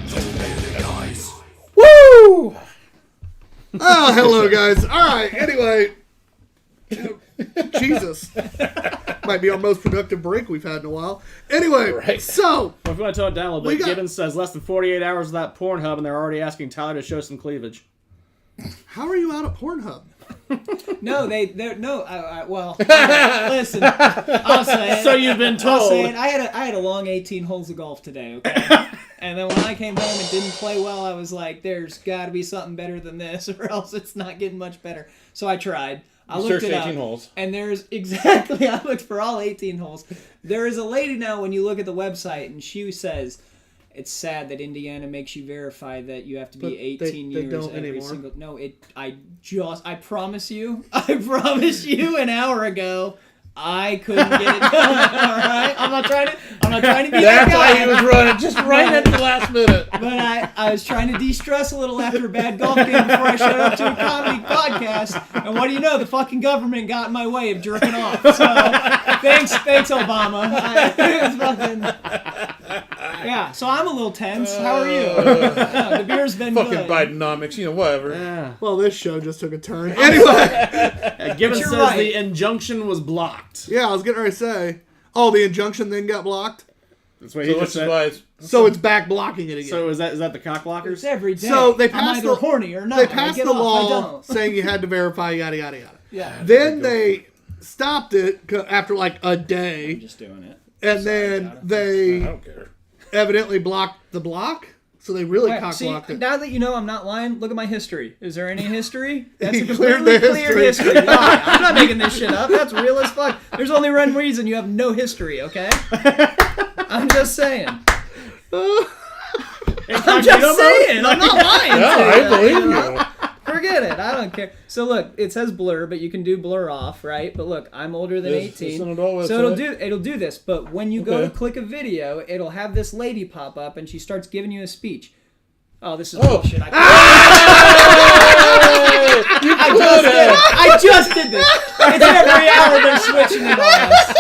Two Beerded Guys. Woo! Oh, hello, guys. All right, anyway. Jesus. Might be our most productive break we've had in a while. Anyway, Right. so. Well, if you want to tone it down a little We bit, got- Gibbons says less than 48 hours without Pornhub, and they're already asking Tyler to show some cleavage. How are you out of Pornhub? No, they're no. Well, listen. I'll say it. So you've been I'll say told. it. I had a long 18 holes of golf today. Okay. And then when I came home and didn't play well, I was like, "There's got to be something better than this, or else it's not getting much better." So I tried. I looked Searched it up, 18 holes. and there's exactly. I looked for all 18 holes. There is a lady now when you look at the website, and she says, "It's sad that Indiana makes you verify that you have to be But 18 they years don't every anymore. single." No, I promise you, an hour ago, I couldn't get it done. All right, I'm not trying to be that That's why guy. he was running just right at the last minute. But I was trying to de-stress a little after a bad golf game before I showed up to a comedy podcast. And what do you know? The fucking government got in my way of jerking off. So thanks Obama. It's fucking, yeah, so I'm a little tense. How are you? Yeah, the beer's been Fucking good. Bidenomics, whatever. Yeah. Well, this show just took a turn. Anyway. Gibbons you're says right. the injunction was blocked. Yeah, I was getting ready to say. Oh, the injunction then got blocked? That's what So he which just is said. why it's So it's back blocking it again. So is that the cock It's blockers? every day. So they I'm passed either the- horny or not. They I passed get the off, I law don't. saying you had to verify, yada, yada, yada. Yeah, Then they stopped it after like a I'm day, just doing it. and Sorry, then Jonathan. I they don't care. evidently blocked the block. So they really Wait, cock see, blocked it. now that you know I'm not lying, look at my history. Is there any history? That's He a cleared completely the clear history. history. Why? I'm not making this shit up. That's real as fuck. There's only one reason you have no history, okay? I'm just saying. I'm just saying. I'm not lying. No, to I you, believe you know? you. Forget it. I don't care. So look, it says blur, but you can do blur off, right? But look, I'm older than Is this 18. an adult So website? it'll do this. But when you go to Okay. click a video, it'll have this lady pop up and she starts giving you a speech. Oh, this is Oh. bullshit. You I just did this. It's every hour they're switching it on us.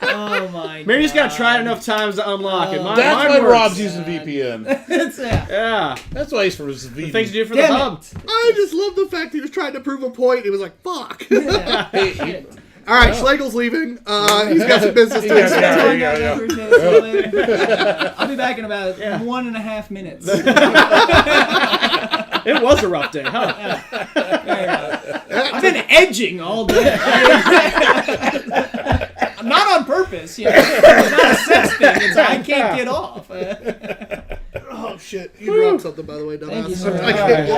Oh my god. Maybe you just gotta try it enough times to unlock it. Mine, That's mine why works. Rob's using VPN. It's, Yeah. That's why he's from his The things you do for Damn the it. hub. I just love the fact he was trying to prove a point. He was like, fuck. yeah. Hey, Shit. All right, Schlegel's leaving. He's got some business to Yeah, attend yeah, to. yeah. Appreciate it. See you later. I'll be back in about 1.5 minutes. It was a rough day, huh? I've been edging all day. Not on purpose, you know. It's not a sex thing. It's I can't get off. Oh, shit. You dropped something, by the way, dumbass. Thank you, sir. I, I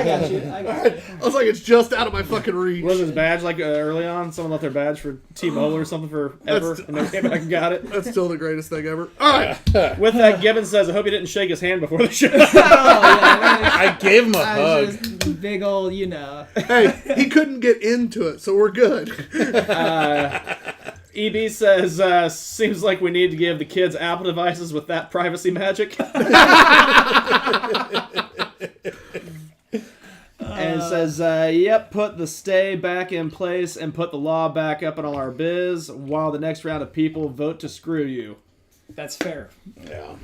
got you. I got you. was like, it's just out of my fucking reach. Was his badge like early on? Someone left their badge for T-Mobile or something forever, and they came back and got it. That's still the greatest thing ever. All right. With that, Gibbons says, "I hope you didn't shake his hand before the show." Oh, yeah, I gave him a I was hug. just big old, you know. Hey, he couldn't get into it, so we're good. EB says, "Seems like we need to give the kids Apple devices with that privacy magic." And it says, "Yep, put the stay back in place and put the law back up in all our biz while the next round of people vote to screw you." That's fair. Yeah.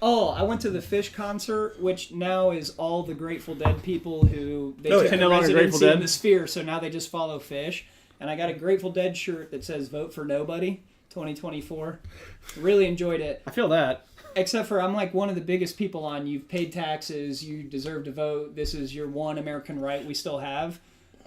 Oh, I went to the Fish concert, which now is all the Grateful Dead people who they Oh, took yeah. a No longer Grateful residency in Dead. the Sphere, so now they just follow Fish. And I got a Grateful Dead shirt that says "Vote for Nobody 2024." Really enjoyed it. I feel that. Except for I'm like one of the biggest people on. You've paid taxes. You deserve to vote. This is your one American right we still have.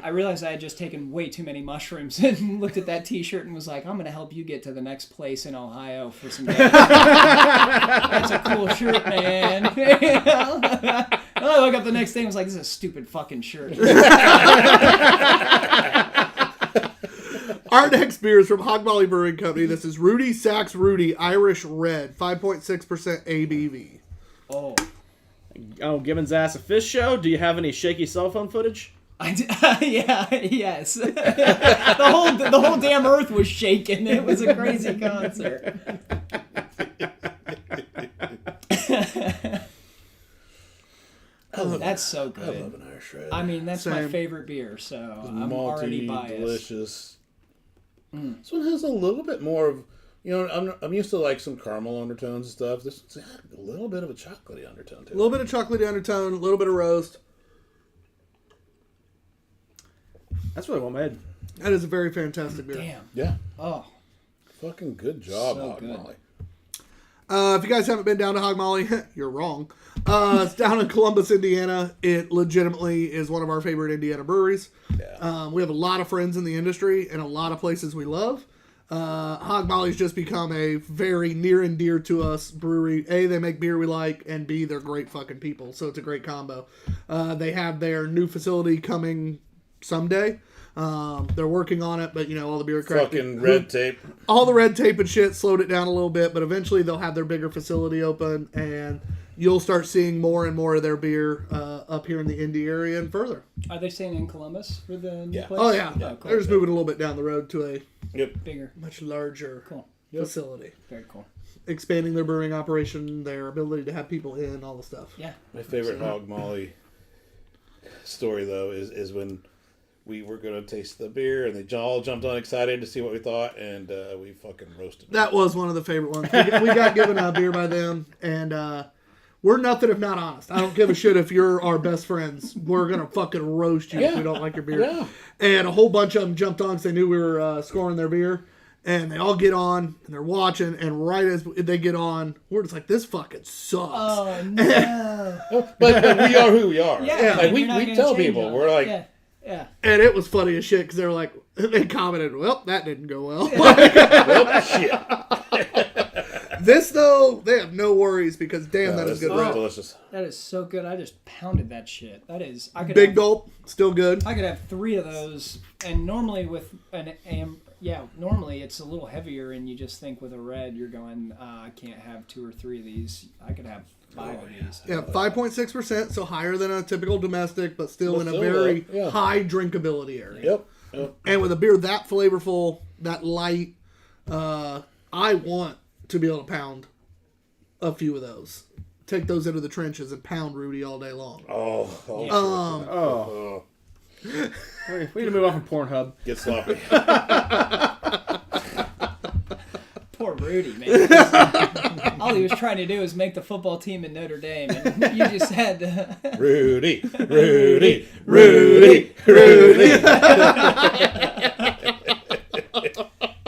I realized I had just taken way too many mushrooms and looked at that T-shirt and was like, I'm going to help you get to the next place in Ohio for some gas. That's a cool shirt, man. You know? And I woke up the next day and was like, this is a stupid fucking shirt. Our next beer is from Hog Molly Brewing Company. This is Rudy Sachs Rudy Irish Red, 5.6% ABV. Oh. Oh, Gibbons asked, "A fish show? Do you have any shaky cell phone footage?" Yeah, yes. the whole damn earth was shaking. It was a crazy concert. Oh, that's so I love good. an Irish Red. I mean, that's my Same. favorite beer, so I'm Malty, already biased. delicious. This one has a little bit more of I'm used to like some caramel undertones and stuff. This one's got a little bit of a chocolatey undertone too. A little bit of chocolatey undertone, a little bit of roast. That's really well made. That is a very fantastic beer. Damn. Yeah. Oh. Fucking good job, So Hog good. Molly. If you guys haven't been down to Hog Molly, you're wrong. It's down in Columbus, Indiana. It legitimately is one of our favorite Indiana breweries. Yeah. We have a lot of friends in the industry and a lot of places we love. Hog Molly's just become a very near and dear to us brewery. A, they make beer we like, and B, they're great fucking people. So it's a great combo. They have their new facility coming someday. They're working on it, but all the bureaucratic Fucking red tape. all the red tape and shit slowed it down a little bit, but eventually they'll have their bigger facility open, and you'll start seeing more and more of their beer up here in the Indy area and further. Are they staying in Columbus for the new Yeah. place? Oh yeah, Oh, cool. they're just moving a little bit down the road to a Yep. Bigger. much larger Cool. facility, Very cool. expanding their brewing operation, their ability to have people in, all the stuff. Yeah. My favorite Hog Molly story though is when we were gonna taste the beer and they all jumped on excited to see what we thought, and we fucking roasted it. That was one of the favorite ones. We got given a beer by them, and we're nothing if not honest. I don't give a shit if you're our best friends. We're going to fucking roast you if we don't like your beer. Yeah. And a whole bunch of them jumped on because they knew we were scoring their beer. And they all get on, and they're watching, and right as they get on, we're just like, this fucking sucks. Oh, no. But we are who we are. Yeah. Like, and you're not we gonna tell change people, on we're it. like, Yeah. And it was funny as shit because they were like, they commented, well, that didn't go well. well, shit. This, though, they have no worries because, damn, that is good. That's Right? delicious. That is so good. I just pounded that shit. That is. I could Big have, gulp, still good. I could have 3 of those, and normally with normally it's a little heavier, and you just think with a red, you're going, I can't have 2 or 3 of these. I could have 5 of these. Yeah, 5.6%, so higher than a typical domestic, but still in a still very yeah. high drinkability area. Yep. And with a beer that flavorful, that light, I want to be able to pound a few of those. Take those into the trenches and pound Rudy all day long. Oh. We need to move on from Pornhub. Get sloppy. Poor Rudy, man. All he was trying to do is make the football team in Notre Dame, and you just had to... Rudy.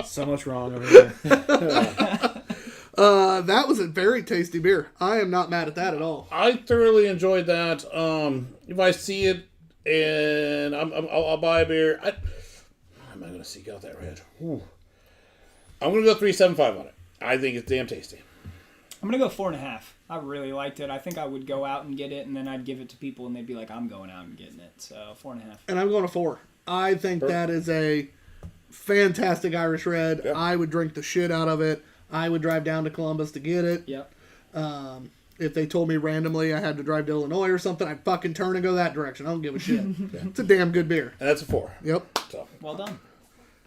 So much wrong over here. That was a very tasty beer. I am not mad at that at all. I thoroughly enjoyed that. If I see it and I'll buy a beer, how am I going to seek out that red? Ooh. I'm going to go 3.75 on it. I think it's damn tasty. I'm going to go 4.5. I really liked it. I think I would go out and get it, and then I'd give it to people, and they'd be like, I'm going out and getting it. So 4.5. And I'm going to 4. I think that is a fantastic Irish red. Yep. I would drink the shit out of it. I would drive down to Columbus to get it. Yep. If they told me randomly I had to drive to Illinois or something, I'd fucking turn and go that direction. I don't give a shit. It's a damn good beer. And that's a 4. Yep. So, Well done.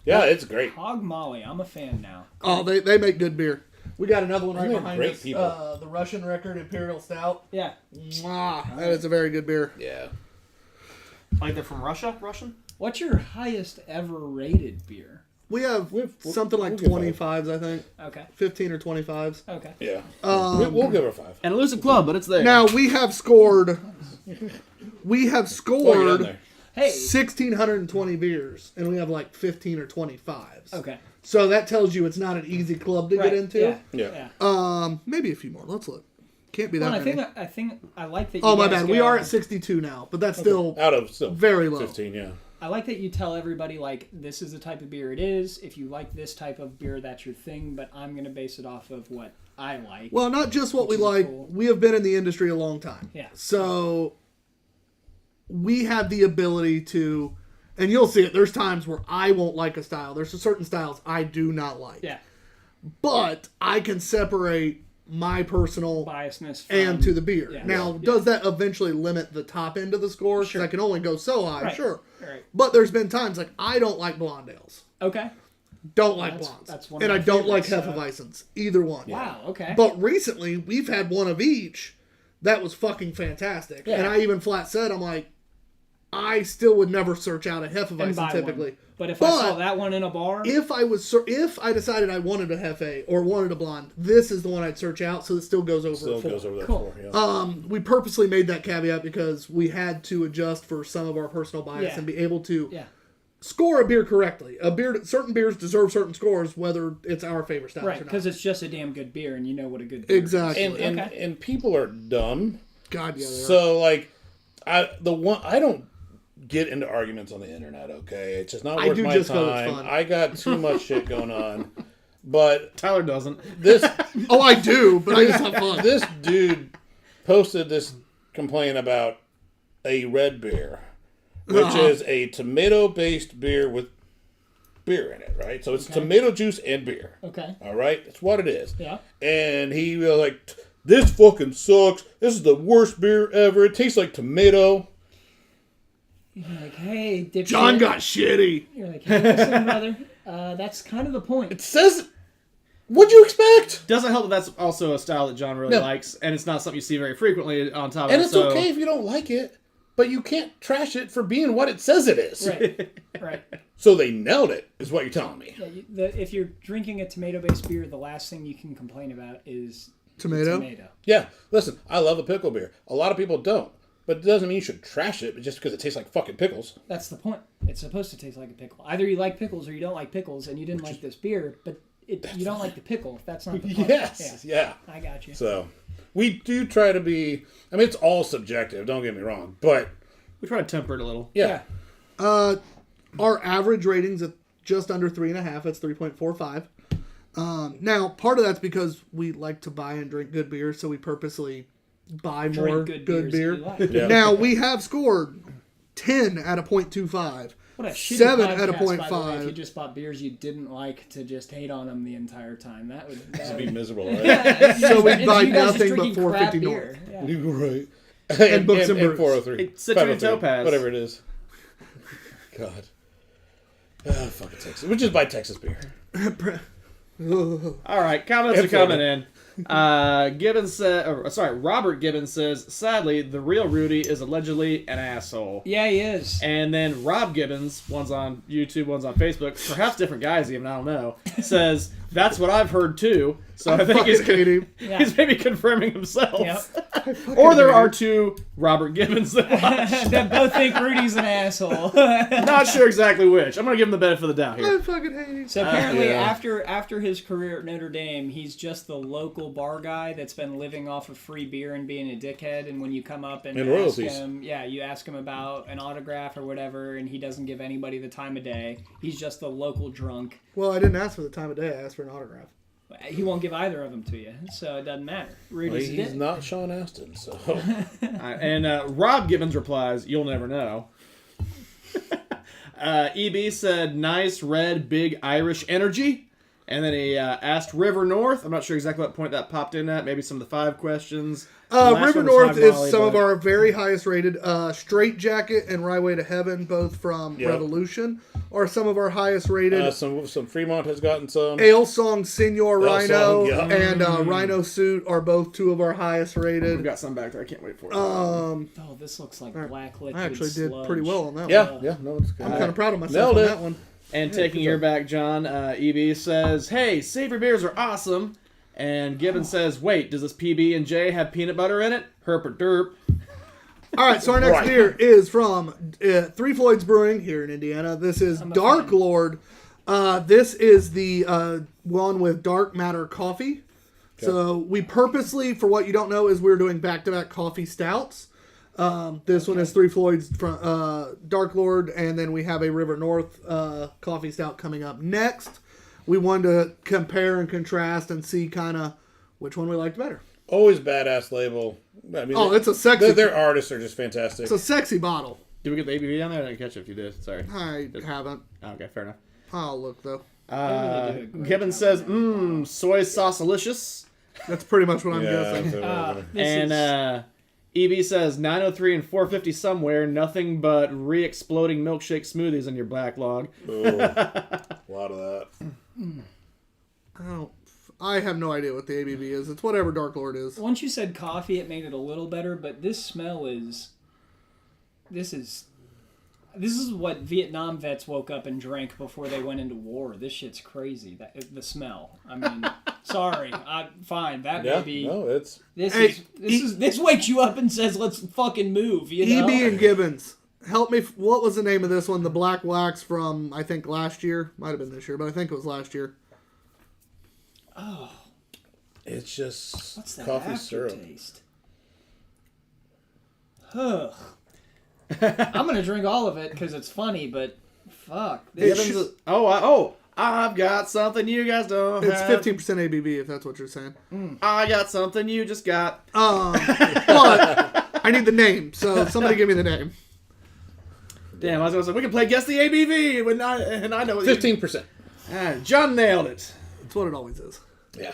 yeah, it's great. Hog Molly. I'm a fan now. Oh, they make good beer. We got another one right They're behind great us. people. The Russian Record Imperial Stout. Yeah. Mwah, that is a very good beer. Yeah. Like they're from Russia? Russian? What's your highest ever rated beer? We have We'll something like give 25s, I think. Okay. 15 or 25s. Okay. Yeah. We'll give her a 5. An elusive club, but it's there. Now, we have scored Oh, you're down scored there. Hey. 1,620 beers, and we have like 15 or 25s. Okay. So that tells you it's not an easy club to Right. get into. Yeah. Maybe a few more. Let's look. Can't be that Well, many. I think I like that. You Oh, my guys bad. We go- are at 62 now, but that's still Out of still very low. 15, yeah. I like that you tell everybody, like, this is the type of beer it is. If you like this type of beer, that's your thing. But I'm gonna base it off of what I like. Well, not just what we Which is like. cool. We have been in the industry a long time. Yeah. So we have the ability to, and you'll see it. There's times where I won't like a style. There's certain styles I do not like. Yeah. But I can separate my personal Biasness from, and to the beer. Yeah. Now, Yeah. does that eventually limit the top end of the score? Because Sure. I can only go so high, Right. sure. Right. But there's been times like I don't like blonde ales. Okay. Don't like That's- blondes. that's one of and my I don't like favorites, Hefeweizens. Either one. Wow. Okay. But recently, we've had one of each that was fucking fantastic. Yeah. And I even flat said, I'm like, I still would never search out a And Hefeweizen buy typically. one. But if I saw that one in a bar, If I decided I wanted a Hefe or wanted a blonde, this is the one I'd search out. So it still goes over Still a 4. goes over that Cool. 4. Yeah. We purposely made that caveat because we had to adjust for some of our personal bias Yeah. and be able to yeah, score a beer correctly. Certain beers deserve certain scores, whether it's our favorite styles right, or not. because it's just a damn good beer, and you know what a good beer Exactly. is. And people are dumb. God, yeah, they are. So like, I don't get into arguments on the internet. Okay, it's just not I worth do my just 'cause it's time. fun. I got too much shit going on. But Tyler doesn't. this Oh, I do, but I just have fun. this dude posted this complaint about a red beer, which is a tomato-based beer with beer in it, right? So it's tomato juice and beer. Okay. All right, that's what it is. Yeah. And he was like, "This fucking sucks. This is the worst beer ever. It tastes like tomato." You're like, hey, dipshit. John got shitty. You're like, hey, listen, brother. That's kind of the point. It says, "What'd you expect?" Doesn't help that that's also a style that John really No. likes, and it's not something you see very frequently on top of And it. it's so okay if you don't like it, but you can't trash it for being what it says it is. Right. Right. So they nailed it, is what you're telling me. Yeah, if you're drinking a tomato-based beer, the last thing you can complain about is Tomato? Yeah, listen, I love a pickle beer. A lot of people don't. But it doesn't mean you should trash it just because it tastes like fucking pickles. That's the point. It's supposed to taste like a pickle. Either you like pickles or you don't like pickles, and you didn't like this beer, but you don't like the pickle. That's not the point. Yes, yeah. I got you. So, we do try to be, I mean, it's all subjective, don't get me wrong. But, we try to temper it a little. yeah. Our average rating's at just under 3.5. It's 3.45. Now, part of that's because we like to buy and drink good beer, so we purposely buy more Drink good beers beer. that you like. Yeah. Now, we have scored 10 at a 0.25. What a shitty 7 podcast, at a by the way, 0.5. if you just bought beers you didn't like to just hate on them the entire time. That would Be miserable, right? Yeah, So we if buy you guys just nothing but drinking crap 450 beer. North. Yeah. You're right. And Books and Brews. 403. It's Citrus 503, Topaz. Whatever it is. God. Fucking Texas. Which is by Texas beer. All right, comments And are coming in. Gibbons Robert Gibbons says, sadly, the real Rudy is allegedly an asshole. Yeah, he is. And then Rob Gibbons, one's on YouTube, one's on Facebook, perhaps different guys even, I don't know, says, that's what I've heard too. So I think he's, hate him. he's maybe confirming himself. Yep. Or there are two Robert Gibbons that watch. That both think Rudy's an asshole. Not sure exactly which. I'm going to give him the benefit of the doubt I here. fucking hate him. So apparently, Yeah. after his career at Notre Dame, he's just the local bar guy that's been living off of free beer and being a dickhead. And when you come up and And ask royalties. him, you ask him about an autograph or whatever, and he doesn't give anybody the time of day. He's just the local drunk. Well, I didn't ask for the time of day. I asked for an autograph. He won't give either of them to you, so it doesn't matter. Well, Rudy's a he's dick. not Sean Astin, so. And Rob Gibbons replies, you'll never know. EB said, nice red big Irish energy. And then he asked River North. I'm not sure exactly what point that popped in at. Maybe some of the 5 questions. The last River one was North High is Molly, some of but- our very highest rated. Straight Jacket and Rye Way to Heaven, both from Yep. Revolution, are some of our highest rated. Some Fremont has gotten some. Ale Song Senor Ale Rhino Song, yeah. and Rhino Suit are both 2 of our highest We've rated. got some back there. I can't wait for it. Oh, this looks like black liquid I actually did sludge. pretty well on that one. Yeah, no, it's good. I'm kind of proud of myself Nailed on it. that one. And taking your back, John, EB says, hey, savory beers are awesome. And Gibbons says, wait, does this PB&J have peanut butter in it? Herp or derp. All right, so our next Right. beer is from Three Floyds Brewing here in Indiana. This is Dark fan. Lord. This is the one with dark matter coffee. So we purposely, for what you don't know, is we're doing back-to-back coffee stouts. This one is Three Floyds from Dark Lord, and then we have a River North coffee stout coming up next. We wanted to compare and contrast and see kind of which one we liked better. Always badass label. I mean, Oh, it's a sexy. Their artists are just fantastic. It's a sexy bottle. Did we get the ABV down there? I didn't catch it if you did. Sorry. I haven't. Okay, fair enough. I'll look though. really do a great Gibbons job says, soy sauce-alicious. That's pretty much what I'm yeah, guessing. so, This And is- EB says 903 and 450 somewhere, nothing but re-exploding milkshake smoothies in your backlog. ooh, a lot of that. I have no idea what the ABV is. It's whatever Dark Lord is. once you said coffee, it made it a little better, but this smell is... This is This is what Vietnam vets woke up and drank before they went into war. This shit's crazy. The smell. I mean, sorry. Fine. That may be. No, it's. This wakes you up and says, "Let's fucking move." You know? EB and Gibbons. Help me. What was the name of this one? The black wax from, I think, last year. Might have been this year, but I think it was last year. Oh. It's just What's that coffee syrup. aftertaste? Ugh. I'm going to drink all of it because it's funny, but fuck. I've got something you guys don't It's have. 15% ABV, if that's what you're saying. I got something you just got. But I need the name, so somebody give me the name. Damn, I was going to say, we can play Guess the ABV, and I know what 15%. John nailed it. That's what it always is. Yeah.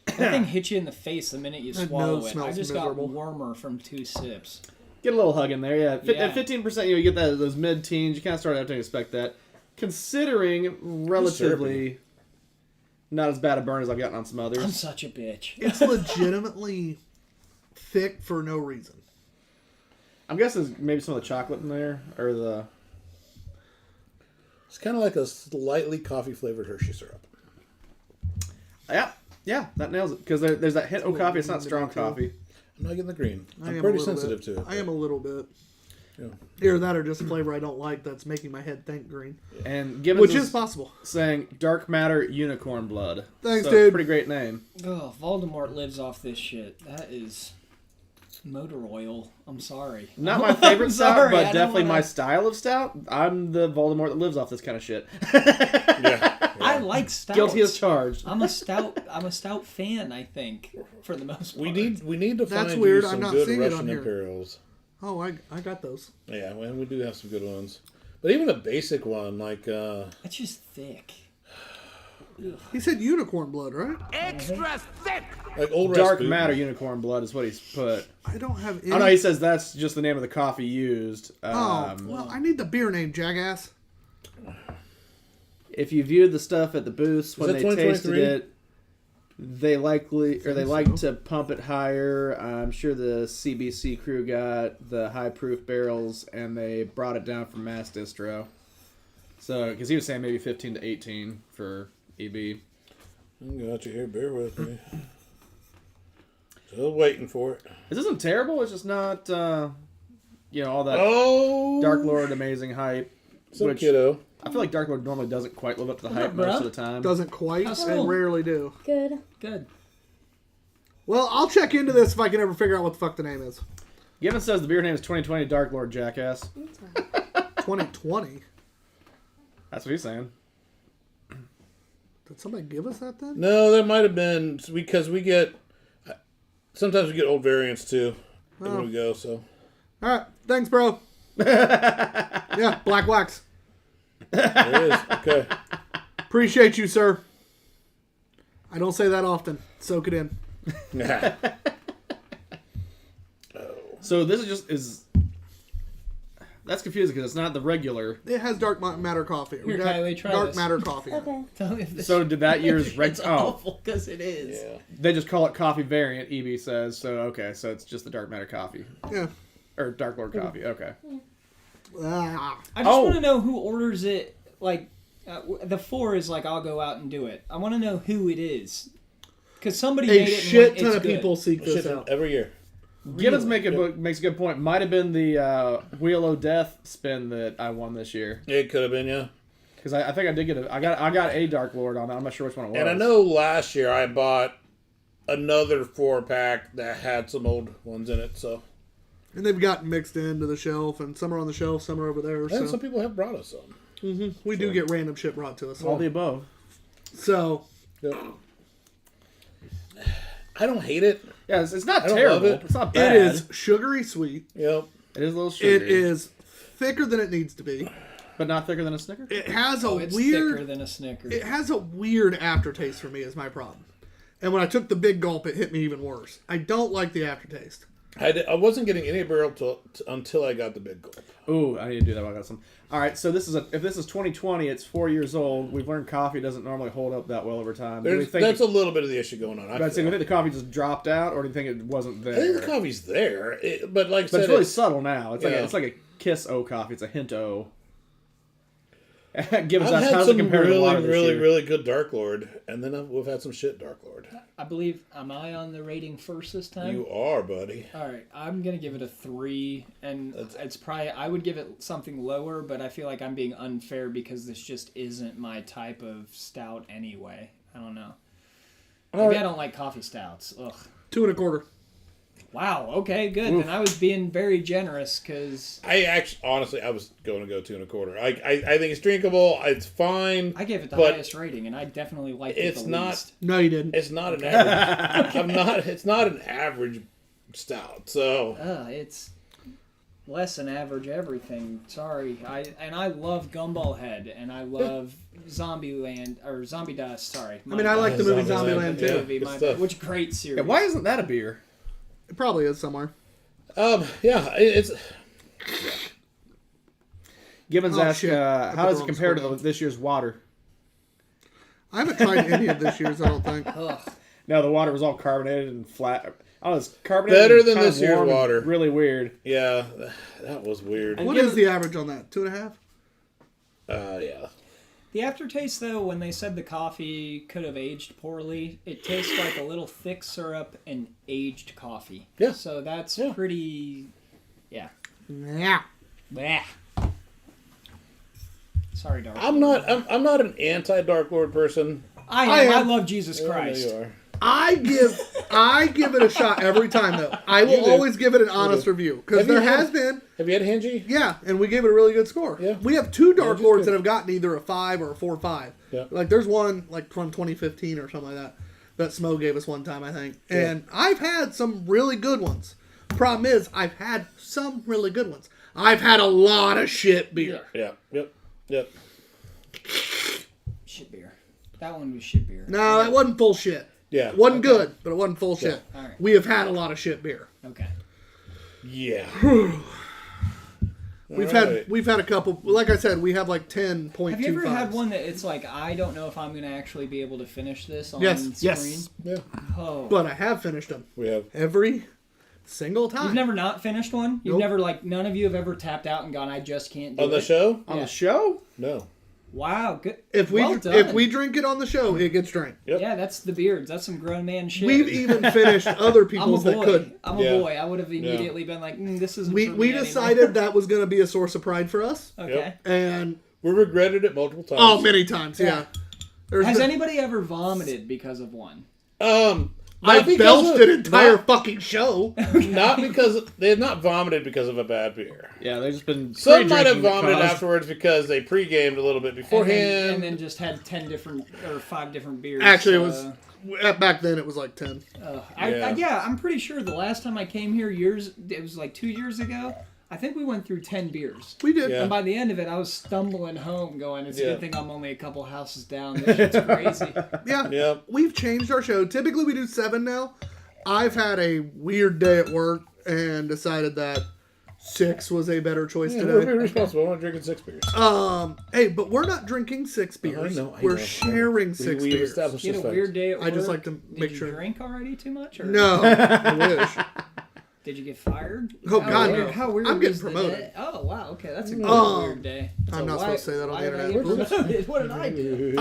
That thing hits you in the face the minute you That swallow nose it. I smells just miserable. got warmer from 2 sips. Get a little hug in there, yeah. Yeah. At 15%, you get those mid-teens. You kind of start out to expect that. Considering relatively not as bad a burn as I've gotten on some others. I'm such a bitch. It's legitimately thick for no reason. I'm guessing maybe some of the chocolate in there, or the... It's kind of like a slightly coffee-flavored Hershey syrup. Yeah, that nails it. Because there's that hint of coffee. It's not strong coffee. I'm not getting the green. I I'm am pretty a little sensitive bit. to it. I am a little bit. Yeah. Either that or just a flavor I don't like that's making my head think green. And Gibbons Which is possible. saying dark matter unicorn blood. Thanks, So, dude. Pretty great name. Oh, Voldemort lives off this shit. That is motor oil. I'm sorry. Not my favorite stout, sorry, I but don't definitely wanna- my style of stout. I'm the Voldemort that lives off this kind of shit. Yeah. I like stouts. Guilty as charged. I'm a stout fan, I think, for the most part. We need to That's find weird, you I'm some not good seeing it on Russian here. Imperials. Oh, I got those. Yeah, and we do have some good ones. But even a basic one, like... It's just thick. He said unicorn blood, right? like old Dark Rasputin. matter unicorn blood is what he's put. I don't have any. Oh no, he says that's just the name of the coffee used. Well, I need the beer name, jackass. If you viewed the stuff at the booths when that they tasted 2023? it, they like to pump it higher. I'm sure the CBC crew got the high proof barrels and they brought it down from mass distro. So, because he was saying maybe 15 to 18 for EB. I got you here. Bear with me. Still waiting for it. This isn't terrible. It's just not, all that Oh, Dark Lord amazing hype. some which kiddo. I feel like Dark Lord normally doesn't quite live up to the hype up, most bro? of the time. Doesn't quite How's and it? rarely do. Good. Good. Well, I'll check into this if I can ever figure out what the fuck the name is. Given says the beer name is 2020 Dark Lord Jackass. That's fine. 2020. That's what he's saying. Did somebody give us that then? No, that might have been because we get... Sometimes we get old variants, too, when we go, so... All right. Thanks, bro. Yeah, black wax. There it is. Okay. Appreciate you, sir. I don't say that often. Soak it in. So this is that's confusing because it's not the regular. It has dark matter coffee. We Here, got Kylie, try dark this. matter coffee. Okay. Tell me if this So did that year's it's awful because it is. Yeah. They just call it coffee variant. EB says so. Okay, so it's just the dark matter coffee Yeah. or Dark Lord coffee. Okay. Ah. I just Oh. want to know who orders it. Like, the 4 is like, I'll go out and do it. I want to know who it is. Because somebody A made it shit and ton it's of good. people seek this Shit, out. every year. Gibbons makes a good point. Might have been the Wheel of Death spin that I won this year It could have been, yeah. because I think I did get I got a Dark Lord on it. I'm not sure which one it was. And I know last year I bought another 4-pack that had some old ones in it, so... And they've gotten mixed into the shelf, and some are on the shelf, some are over there. And So some people have brought us some. we do get random shit brought to us. all the above. So Yep. I don't hate it. Yeah, it's not I don't terrible. love it. It's not bad. it is sugary sweet. Yep. It is a little sugary. It is thicker than it needs to be. but not thicker than a Snicker. It has a Oh, it's weird. thicker than a Snickers. It has a weird aftertaste for me. Is my problem. And when I took the big gulp, it hit me even worse. I don't like the aftertaste. I wasn't getting any barrel until I got the big gulp. Ooh, I need to do that while I got some. All right, so if this is 2020, it's 4 years old. We've learned coffee doesn't normally hold up that well over time. Do we think That's a little bit of the issue going on. do you think the coffee just dropped out, or do you think it wasn't there? I think the coffee's there, but like I But said, it's really subtle now. It's Yeah. like Kiss O coffee. It's a hint O. Gibbons I've asked, had how's it some compare to the water really, this really, year? really good Dark Lord, and then we've had some shit Dark Lord. I believe, am I on the rating first this time? You are, buddy. All right, I'm gonna give it a 3, and it's probably I would give it something lower, but I feel like I'm being unfair because this just isn't my type of stout anyway. I don't know. Maybe I don't like coffee stouts. Ugh. 2 1/4. Wow. Okay. Good. Then I was being very generous because Honestly, I was going to go 2 1/4. I think it's drinkable. It's fine. I gave it the but highest rating, and I definitely liked it it's the not. least. No, you didn't. It's not an average. It's not an average stout. So It's less than average everything. Sorry. I love Gumball Head, and I love Zombie Dust. Sorry. I mean, I like the movie Zombieland, Zombieland yeah. too. Movie, good my stuff. bad. Which great series. Yeah, why isn't that a beer? It probably is somewhere. yeah, it's Gibbons Oh, asked, shit. I put how does the it compare wrong to this year's water? I haven't tried any of this year's, I don't think. Ugh. No, the water was all carbonated and flat. Oh, it's carbonated. Better and than kind of this year's warm and water. Really weird. yeah. That was weird. And What given- is the average on that? 2 1/2? Yeah. The aftertaste, though, when they said the coffee could have aged poorly, it tastes like a little thick syrup and aged coffee. Yeah. So that's Yeah. pretty. Yeah. Yeah. Bleh. Sorry, Dark. I'm not an anti Dark Lord person. I am. I am. love Jesus I know Christ. you are. I give it a shot every time though. I You will do. always give it an honest do. review because Have you there had- has been, Have you had Henji? yeah, and we gave it a really good score. Yeah. We have 2 Dark Henji's Lords good. that have gotten either a 5 or a 4.5. Yeah. Like there's one like from 2015 or something like that Smo gave us one time I think, Yeah. and I've had some really good ones. Problem is I've had some really good ones. I've had a lot of shit beer. Yeah. Yep. Shit beer. That one was shit beer. No, it wasn't full shit. Yeah. It wasn't good, but it wasn't full shit. All right. We have had a lot of shit beer. Okay. Yeah. We've Alright. had a couple. Like I said, we have like 10.25. Have you ever had one that it's like, I don't know if I'm going to actually be able to finish this on Yes, screen? yes. Yeah. Oh. But I have finished them We have. every single time. You've never not finished one? You've Nope. never, like, none of you have ever tapped out and gone, I just can't do On the it? show? On Yeah. the show? No. Wow. Good. If we Well done. if we drink it on the show, it gets drank. Yep. Yeah, that's the beards. That's some grown man shit. We've even finished other I'm a people's that boy. could. I'm a Yeah. boy. I would have immediately been like, this isn't We for we me decided that was going to be a source of pride for us, anymore. Okay. Yep. and We regretted it multiple times. oh, many times, yeah. There's Has been- anybody ever vomited because of one? I not because belched of- an entire not- fucking show. Not because they have not vomited because of a bad beer. Yeah, they've just been. Some might have pre-drinking that vomited caused- afterwards because they pre-gamed a little bit And beforehand. then just had 10 different, or 5 different beers. Actually, it was back then. It was like 10. Yeah, I'm pretty sure the last time I came here it was like 2 years ago. I think we went through 10 beers. We did. Yeah. And by the end of it, I was stumbling home going, it's a Yeah. good thing I'm only a couple houses down. This shit's crazy. Yeah. Yep. We've changed our show. Typically, we do 7 now. I've had a weird day at work and decided that 6 was a better choice Yeah, we're being today. responsible. We're not drinking 6 beers. Hey, but we're not drinking 6 beers. I know. We're sharing 6 we beers. established You had this a fact. weird day at work. I just like to Did make you sure. drink already too much? Or No, I wish. Did you get fired? Oh, How God, weird- no. How weird I'm getting was the promoted. day? Oh, wow. Okay, that's a good weird day. I'm not supposed to say that on the why did I internet. get promoted? What did I do?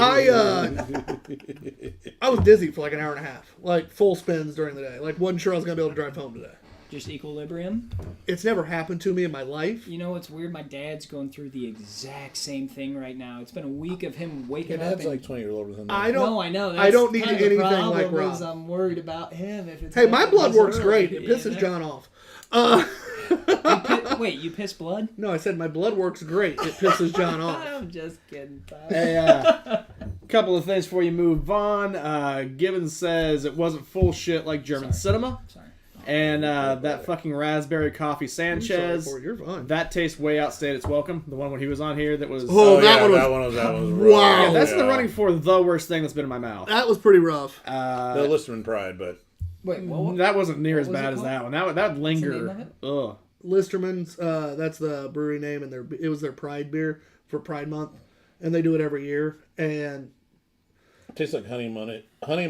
I was dizzy for like an hour and a half, like full spins during the day. Like wasn't sure I was gonna be able to drive home today. Just equilibrium? It's never happened to me in my life. You know what's weird? My dad's going through the exact same thing right now. It's been a week of him waking Your up dad's and... like 20 years older than that. I don't. No, I know. I don't need kind of the anything problem like Rob. is I'm worried about him. If it's Hey, my happening blood this works early, great. It you pisses know? John off. Wait, you piss blood? No, I said my blood works great. It pisses John off. I'm just kidding. Hey, couple of things before you move on. Gibbons says it wasn't full shit like German cinema. Sorry. And that fucking raspberry coffee Sanchez, Sorry for it. You're fine. that tastes way outstayed its welcome. The one when he was on here that was... Oh, that one was- that one was Wow. yeah, that's yeah. the running for the worst thing that's been in my mouth. That was pretty rough. The Listerman Pride, but Wait, what? That wasn't near as was bad it as called? that one. That would linger. name of it? Ugh. Listerman's, that's the brewery name, and it was their Pride beer for Pride Month, and they do it every year. And it tastes like honey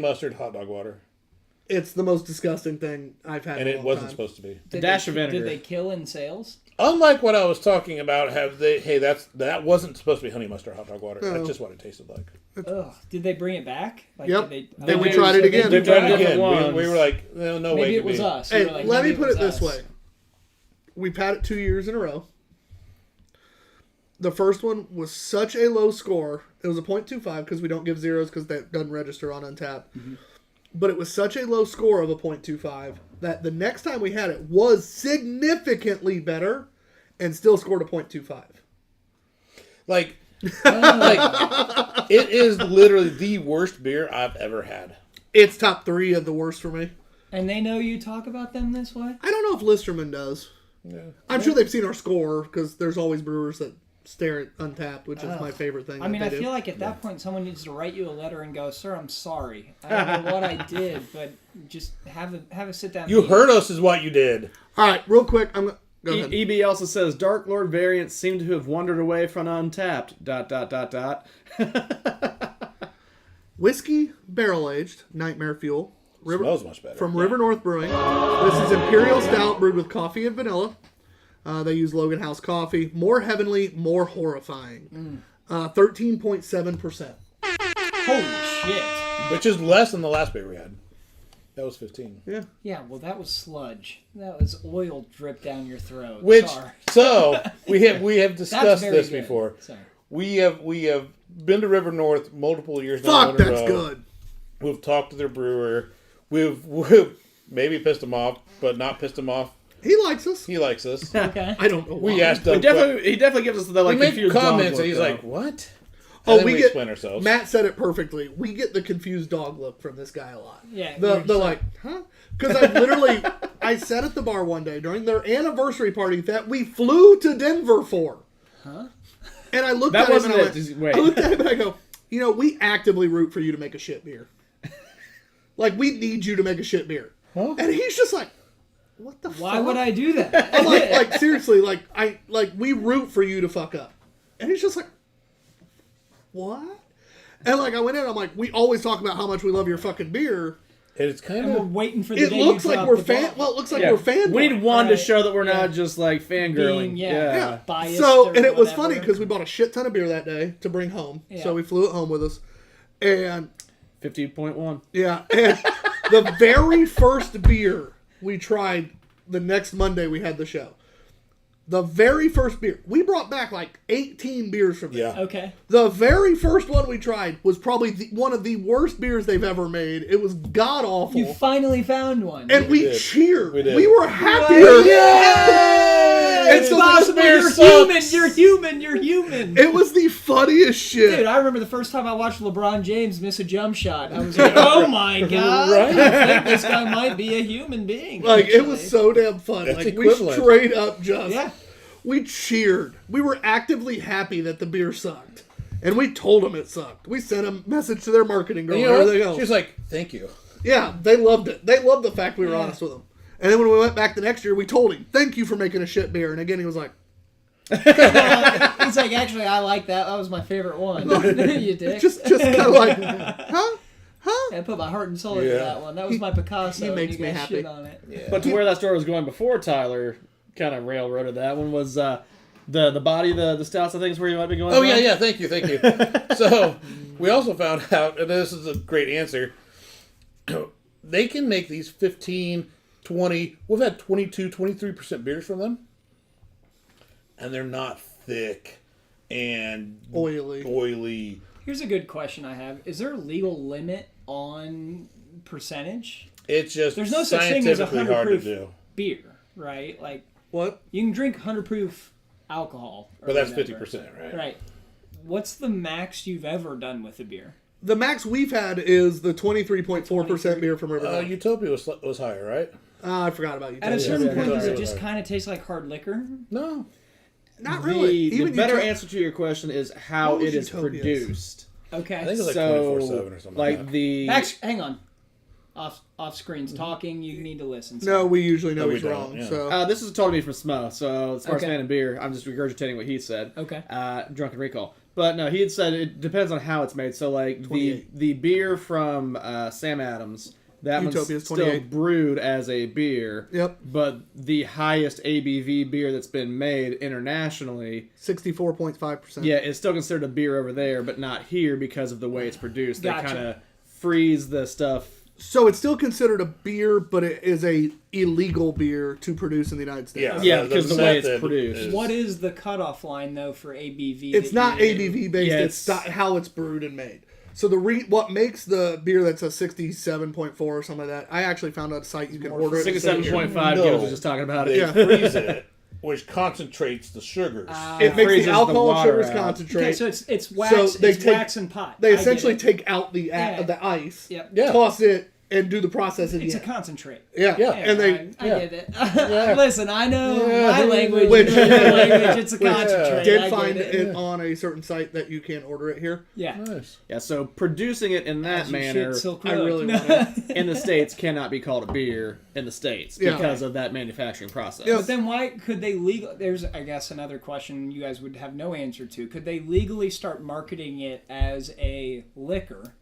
mustard hot dog water. it's the most disgusting thing I've had. And in a it long wasn't time. supposed to be. A dash of Did vinegar. they kill in sales? Unlike what I was talking about, that wasn't supposed to be honey mustard hot dog water. No. That's just what it tasted like. Ugh. Did they bring it back? Like, Yep. Did they, Then we okay, tried it so again. they We did tried it that. again. ones. We were like, no way. Maybe it could was be. us. We Hey, were like, let me maybe put it was this us. way. We've had it 2 years in a row. The first one was such a low score. It was a .25 because we don't give zeros because that doesn't register on Untapped. Mm-hmm. But it was such a low score of a .25 that the next time we had it was significantly better and still scored a .25. Like, it is literally the worst beer I've ever had. It's top 3 of the worst for me. And they know you talk about them this way? I don't know if Listerman does. Yeah. I'm sure they've seen our score because there's always brewers that stare at Untapped, which is Ugh. my favorite thing. I mean, I that they feel do. like at that point someone needs to write you a letter and go, "Sir, I'm sorry. I don't know what I did, but just have a sit down." You hurt us is what you did. All right, real quick, I'm gonna go ahead. EB also says Dark Lord variants seem to have wandered away from Untapped. ... Whiskey barrel aged Nightmare Fuel. Smells much better. From River North Brewing. This is Imperial Stout brewed with coffee and vanilla. They use Logan House coffee. More heavenly, more horrifying. 13.7%. Holy shit! Which is less than the last beer we had. That was 15. Yeah. Yeah, well, that was sludge. That was oil drip down your throat. Which Sorry. so we have That's discussed very this good. before. Sorry. We have been to River North multiple years now. Fuck, that's good. We've talked to their brewer. We've maybe pissed him off, but not pissed him off. He likes us. He likes us. Okay. I don't know why. We asked him. He definitely gives us the We like make confused dog comments, look, and he's though. like, "What?" Oh, And then we we get explain ourselves. Matt said it perfectly. We get the confused dog look from this guy a lot. Yeah, The we're just like, huh? Because I sat at the bar one day during their anniversary party that we flew to Denver for. Huh? And I looked That at him wasn't and I it. went, Just wait. I looked at him and I go, we actively root for you to make a shit beer. Like, we need you to make a shit beer. Huh? And he's just like, what the fuck? Why would I do that? I'm like seriously, we root for you to fuck up. And he's just like, what? And like I went in, I'm like, we always talk about how much we love your fucking beer. And it's kind And we're of waiting for the It day you looks like drop we're the fan. ball. Well, it looks like Yeah, we're fan. we need one to Right. show that we're Yeah. not just like fangirling. Being, yeah. biased. So, or and it was whatever. funny because we bought a shit ton of beer that day to bring home. Yeah. So we flew it home with us, and 15.1. yeah, and the very first beer we tried the next Monday we had the show. The very first beer we brought back like 18 beers from there. yeah. Okay. The very first one we tried was probably one of the worst beers they've ever made. It was god awful. You finally found one. And we did. cheered. We did. We were happier. Yay! It's It's so possible. beer You're sucks. human. You're human. You're human. It was the funniest shit. Dude, I remember the first time I watched LeBron James miss a jump shot. I was like, oh my god. Right? I think this guy might be a human being. Like, it was actually. so damn fun. That's Like, equivalent. we straight up just... Yeah. We cheered. We were actively happy that the beer sucked. And we told them it sucked. We sent a message to their marketing girl And and you know everything what? else. She was like, "Thank you." Yeah, they loved it. They loved the fact we were Yeah. honest with them. And then when we went back the next year, we told him, thank you for making a shit beer. And again, he was like, He's like, actually, I like that. That was my favorite one. You dick. just kind of like, huh? Huh? I put my heart and soul into Yeah. that one. That was my Picasso. he and makes you me guys happy. shit on it. Yeah. But to where that story was going before Tyler kind of railroaded that one was the body, the stouts, I think is where you might be going. Oh from. yeah. Thank you. So we also found out, and this is a great answer. They can make these 15, 20. We've had 22, 23% beers from them, and they're not thick and Oily. Here's a good question I have. Is there a legal limit on percentage? It's just There's no such thing as a scientifically 100 hard to proof do. beer, right? Like, What? you can drink 100 proof alcohol. or But that's whatever. 50%, right? Right. What's the max you've ever done with a beer? The max we've had is the 23.4% beer from River North. Utopia was higher, right? I forgot about you. At a certain yeah, point, yeah, does yeah. it just kind of taste like hard liquor? No. Not really. The Even better Utopia- answer to your question is how What was it is Utopia's? produced. Okay. I think it's like So, 24/7 or something. like that. the Max, hang on. Off screens talking. You need to listen. No, we usually know No, we he's don't, wrong. yeah. So this is told me from Smo, so Smartest Okay. Man in Beer. I'm just regurgitating what he said. Okay. Drunken Recall. But no, he had said it depends on how it's made. So like 28. the beer from Sam Adams That Utopia's one's still 28. brewed as a beer. Yep. But the highest ABV beer that's been made internationally, 64.5%. yeah, it's still considered a beer over there, but not here because of the way it's produced. They Gotcha. kind of freeze the stuff. So it's still considered a beer, but it is a illegal beer to produce in the United States. Yeah. Yeah, because the way it's method produced. is- What is the cutoff line though for ABV? It's that not you- ABV based. Yeah, it's it's- how it's brewed and made. So what makes the beer that's a 67.4 or something like that? I actually found out a site you can order it. 67.5, No. Gibbs was just talking about it. They Yeah. freeze it, which concentrates the sugars. It makes freezes the the alcohol water sugars out. concentrate. Okay, so it's wax. So they it's take- wax and pot. They I get essentially it. take out the Yeah. the ice, Yep. Yeah. toss it, and do the process at the It's a end. concentrate. Yeah. Yeah. And they I yeah. get it. Listen, I know Yeah. my language. Which- you know your language. It's a concentrate. I did get find it. it on a certain site that you can order it here. Yeah. Nice. Yeah, so producing it in that As you manner should, Silk I Road. really No. want in the States cannot be called a beer in the States Yeah. because of that manufacturing process. Yeah. But then why could they legal? There's, I guess, another question you guys would have no answer to. Could they legally start marketing it as a liquor?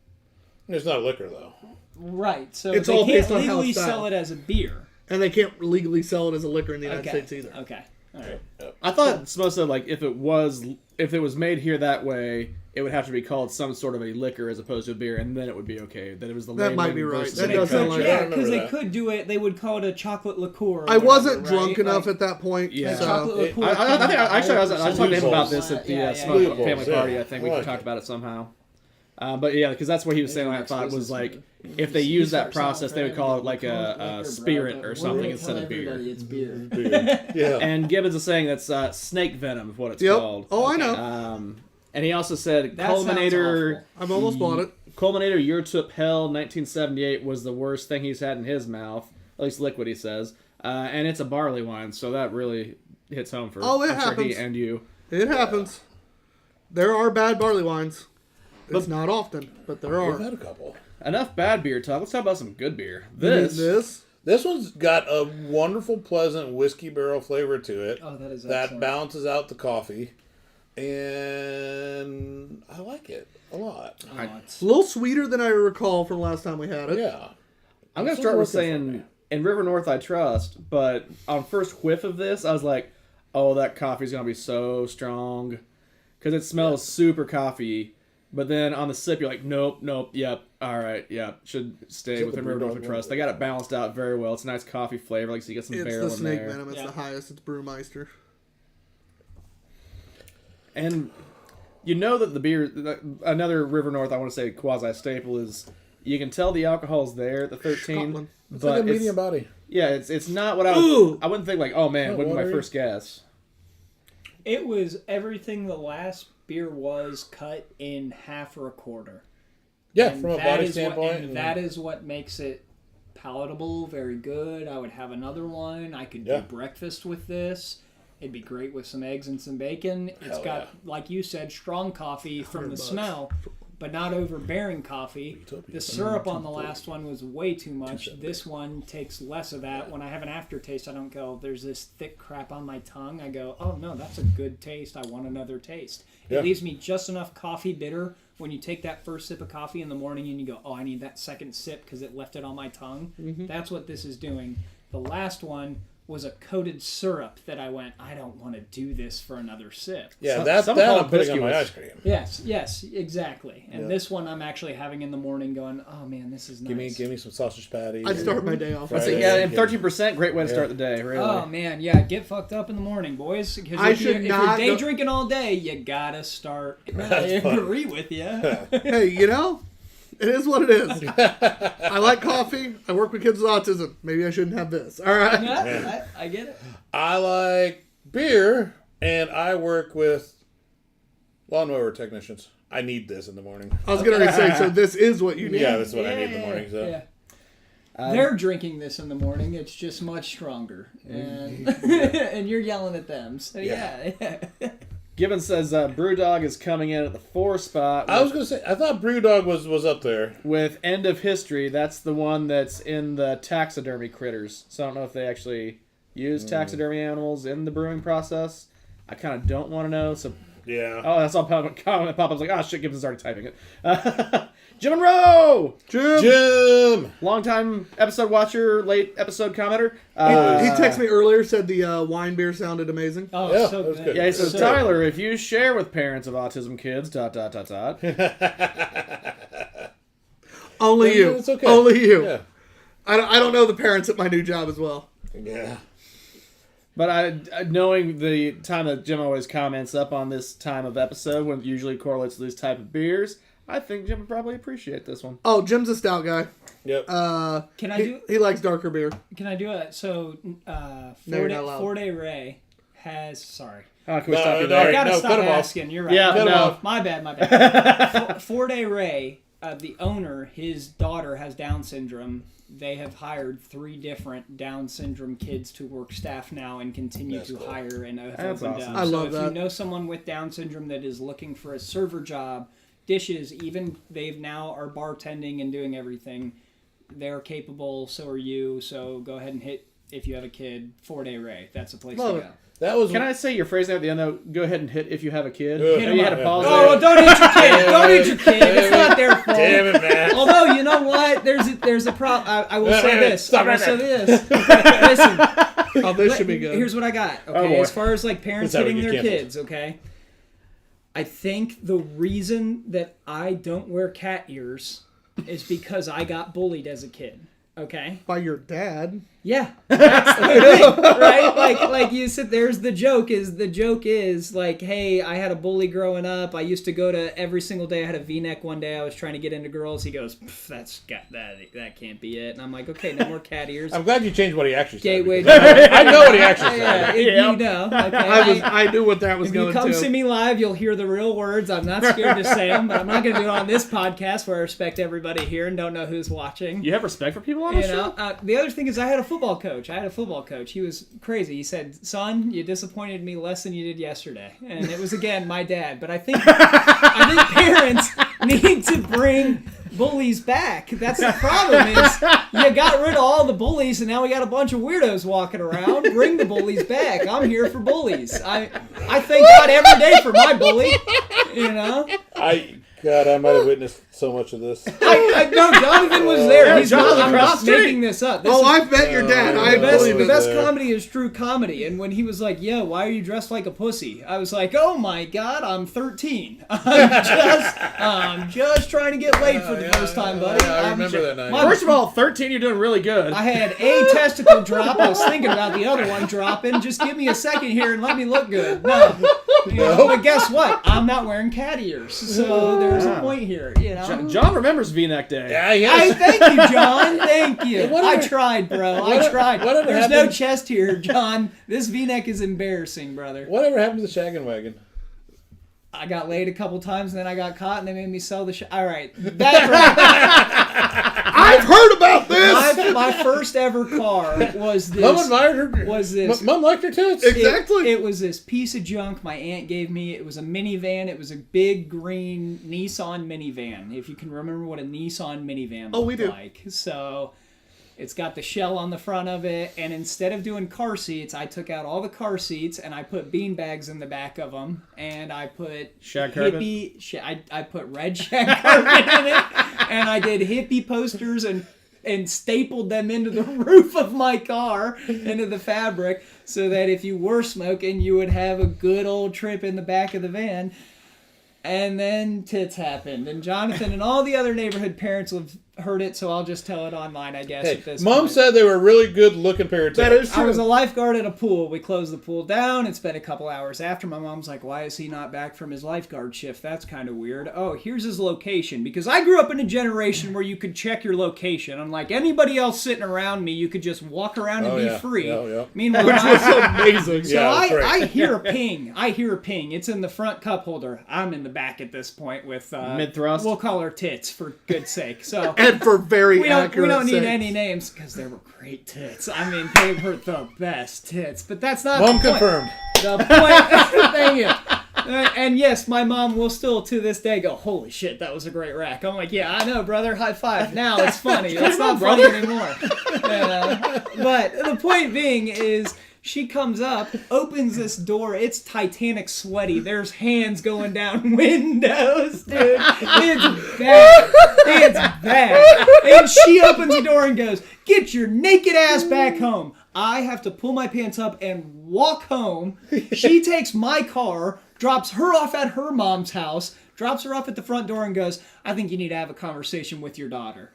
It's not liquor though. Right. So It's they all can't based on how legally it's sell styled. it as a beer. And they can't legally sell it as a liquor in the United Okay. States either. Okay. All right. I thought it's supposed to, like, if it was made here that way, it would have to be called some sort of a liquor as opposed to a beer, and then it would be okay. That it was the That might labeling be right. versus That the does sound manufacturing. like- Yeah, I because remember they could do it. They would call it a chocolate liqueur. or I wasn't whatever, drunk right? enough Like, at that point. Yeah. So. chocolate liqueur. I think I was talking to him about Loopholes. this at the Yeah, Smoke Loopholes, family yeah. party. I think we I like talked it. about it somehow. But yeah, because that's what he was saying. I thought was like, if they You use that start selling process, they would call it like a spirit or something instead of beer. It's beer. Yeah. And Gibbons is saying that's snake venom is what it's Yep. called. Oh, I know. And he also said That sounds Culminator. awful. I've almost bought it. Culminator Eurotup Hell 1978 was the worst thing he's had in his mouth, at least liquid, he says. And it's a barley wine, so that really hits home for Oh, it I'm sure he happens. and you. It happens. There are bad barley wines. It's not often, but there We've are. had a couple. Enough bad beer talk. Let's talk about some good beer. This. This one's got a wonderful, pleasant whiskey barrel flavor to it. Oh, that is that excellent. balances out the coffee, and I like it a lot. Oh, it's- A little sweeter than I recall from last time we had it. Yeah. I'm going to It's start with working for saying, me. in River North I trust, but on first whiff of this, I was like, oh, that coffee's going to be so strong. Because it smells super coffee. But then on the sip, you're like, nope, yep, all right, yep, should stay it within the River North Brewdog and Trust. one? They got it balanced out very well. It's a nice coffee flavor, like so you get some It's barrel the in snake there. venom. It's Yeah. the highest. It's Brewmeister. And you know that the beer, another River North, I want to say quasi staple is, you can tell the alcohol's there at the 13, Scotland. It's but like a medium body. yeah, it's not what I Ooh. would, I wouldn't think like, oh man, Not wouldn't be my watery. first guess. It was everything the last beer was cut in half or a quarter. Yeah, And from a that body is standpoint. What, and that is what makes it palatable, very good. I would have another one. I could Yeah. do breakfast with this. It'd be great with some eggs and some bacon. It's Hell got, yeah. like you said, strong coffee from the $100. smell, but not overbearing coffee. Utopia. The syrup on the last one was way too much. This one takes less of that. When I have an aftertaste, I don't go, there's this thick crap on my tongue. I go, oh no, that's a good taste. I want another taste. Yeah. It leaves me just enough coffee bitter. When you take that first sip of coffee in the morning and you go, oh, I need that second sip because it left it on my tongue. That's what this is doing. The last one was a coated syrup that I went, I don't want to do this for another sip. Yeah, Some- that some that call I'm it putting on my biscuits. ice cream. Yes, exactly. And Yeah. this one I'm actually having in the morning going, oh man, this is nice. Give me some sausage patties. I'd start my day off. Right. So yeah, and 13%, great way to start the day, really. Oh man, yeah, get fucked up in the morning, boys. Because I if should you're not day go- drinking all day, you gotta start. I That's fun. agree with you. Hey, you know, it is what it is. I like coffee. I work with kids with autism. Maybe I shouldn't have this. All right. Yeah, I get it. I like beer, and I work with lawnmower technicians. I need this in the morning. I was gonna say, so this is what you need. Yeah, that's what I need in the morning. So. Yeah. They're drinking this in the morning. It's just much stronger, and and you're yelling at them. So yeah. Gibbons says Brewdog is coming in at the 4 spot. I was gonna say, I thought Brewdog was up there. with End of History. That's the one that's in the taxidermy critters. So I don't know if they actually use taxidermy animals in the brewing process. I kind of don't want to know. So Yeah. oh, that's all comment pop. I was like, oh shit, Gibbons is already typing it. Jim Monroe! Jim! Longtime episode watcher, late episode commenter. He texted me earlier, said the wine beer sounded amazing. Oh, Yeah, so that was good. good. Yeah, he says, So- Tyler, if you share with parents of autism kids, ... Only you. It's okay. Only you. Yeah. I don't know the parents at my new job as well. Yeah. But knowing the time that Jim always comments up on this time of episode, when it usually correlates to these type of beers, I think Jim would probably appreciate this one. Oh, Jim's a stout guy. Yep. Can I do? He likes darker beer. Can I do it? So, No, you're not allowed. 4-Day Ray has. Sorry, Can we No, stop you no, there? I gotta no, stop cut 'em off. asking. You're right. Yeah, Cut 'em no. off. My bad. 4-Day Ray, the owner, his daughter has Down syndrome. They have hired 3 different Down syndrome kids to work staff now and continue That's to cool. hire and have That's opened awesome. up. I So love if that. you know someone with Down syndrome that is looking for a server job, dishes, even they've now are bartending and doing everything. They're capable, so are you. So go ahead and hit, if you have a kid, 4-Day Ray. That's a place Love to it. go. That was. Can I say your phrase there at the end, though? Go ahead and hit if you have a kid. Hit You 'em had up. to pause Oh, there. don't hit your kid! Don't hit your kid! It's not their fault. Damn it, man. Although, you know what? There's a problem. I will Wait, say wait, this. stop I will right say there. this. Listen. Oh, this should be good. Here's what I got. Oh, Okay, boy. as far as like parents This is how we hitting get their canceled. kids, okay. I think the reason that I don't wear cat ears is because I got bullied as a kid. Okay. By your dad. Yeah, that's the thing, right? Like you said, there's the joke is like, hey, I had a bully growing up. I used to go to every single day. I had a V-neck one day. I was trying to get into girls. He goes, that can't be it. And I'm like, okay, no more cat ears. I'm glad you changed what he actually said. Gateway. because I know what he actually said. You know. Okay, I knew what that was if you going come to. see me live, you'll hear the real words. I'm not scared to say them, but I'm not going to do it on this podcast where I respect everybody here and don't know who's watching. You have respect for people on this show? The other thing is I had a football coach. He was crazy. He said, son, you disappointed me less than you did yesterday. And it was, again, my dad. But I think parents need to bring bullies back. That's the problem is you got rid of all the bullies and now we got a bunch of weirdos walking around. Bring the bullies back. I'm here for bullies. I thank God every day for my bully. You know? God, I might have witnessed so much of this. No, Jonathan was there. Yeah, He's Jonathan not, I'm across not the street. making this up. This Oh, is- I've met your dad. I believe the it. best there. comedy is true comedy. And when he was like, "Yo, why are you dressed like a pussy?" I was like, "Oh my God, I'm 13. I'm just trying to get laid for the first time, buddy." I I'm remember ju- that night. My- First of all, 13, you're doing really good. I had a testicle drop. I was thinking about the other one dropping. Just give me a second here and let me look good. No. You know, but guess what? I'm not wearing cat ears. So there's a point here, you know? John remembers V-neck day. Yeah, yes. Thank you, John. Thank you. Whatever- I tried, bro. I tried. whatever There's no happened- chest here, John. This V-neck is embarrassing, brother. Whatever happened to the shaggin' wagon? I got laid a couple times, and then I got caught, and they made me sell the All right. That I've heard about this. my first ever car was this. Mom admired her. Was this? Mom liked her tits. Exactly. It was this piece of junk my aunt gave me. It was a minivan. It was a big green Nissan minivan. If you can remember what a Nissan minivan looked we do. like. So it's got the shell on the front of it. And instead of doing car seats, I took out all the car seats and I put bean bags in the back of them. And I put Shag carpet? I put red shag carpet in it. And I did hippie posters and stapled them into the roof of my car, into the fabric, so that if you were smoking, you would have a good old trip in the back of the van. And then tits happened. And Jonathan and all the other neighborhood parents have heard it, so I'll just tell it online, I guess, Hey, at this Mom point. said they were a really good looking pair of tits. That is I was a true. lifeguard at a pool. We closed the pool down. It's been a couple hours after. My mom's like, why is he not back from his lifeguard shift? That's kind of weird. Oh, here's his location. Because I grew up in a generation where you could check your location. Unlike anybody else sitting around me, you could just walk around and Oh, be yeah. free. Yeah, yeah. Meanwhile, Which was amazing. so Yeah, that's right. I hear a ping. It's in the front cup holder. I'm in the back at this point with Mid-thrust? We'll call her tits for good sake. So And for very we don't accurate need sakes. any names because they were great tits. I mean, they were the best tits. But that's not Mom the point. confirmed. The point. Thank you. And yes, my mom will still to this day go, "Holy shit, that was a great rack." I'm like, "Yeah, I know, brother. High five." Now it's funny. It's not funny anymore. But the point being is, She comes up, opens this door. It's Titanic sweaty. There's hands going down windows, dude. It's bad. It's bad. And she opens the door and goes, "Get your naked ass back home." I have to pull my pants up and walk home. She takes my car, drops her off at her mom's house, drops her off at the front door and goes, "I think you need to have a conversation with your daughter."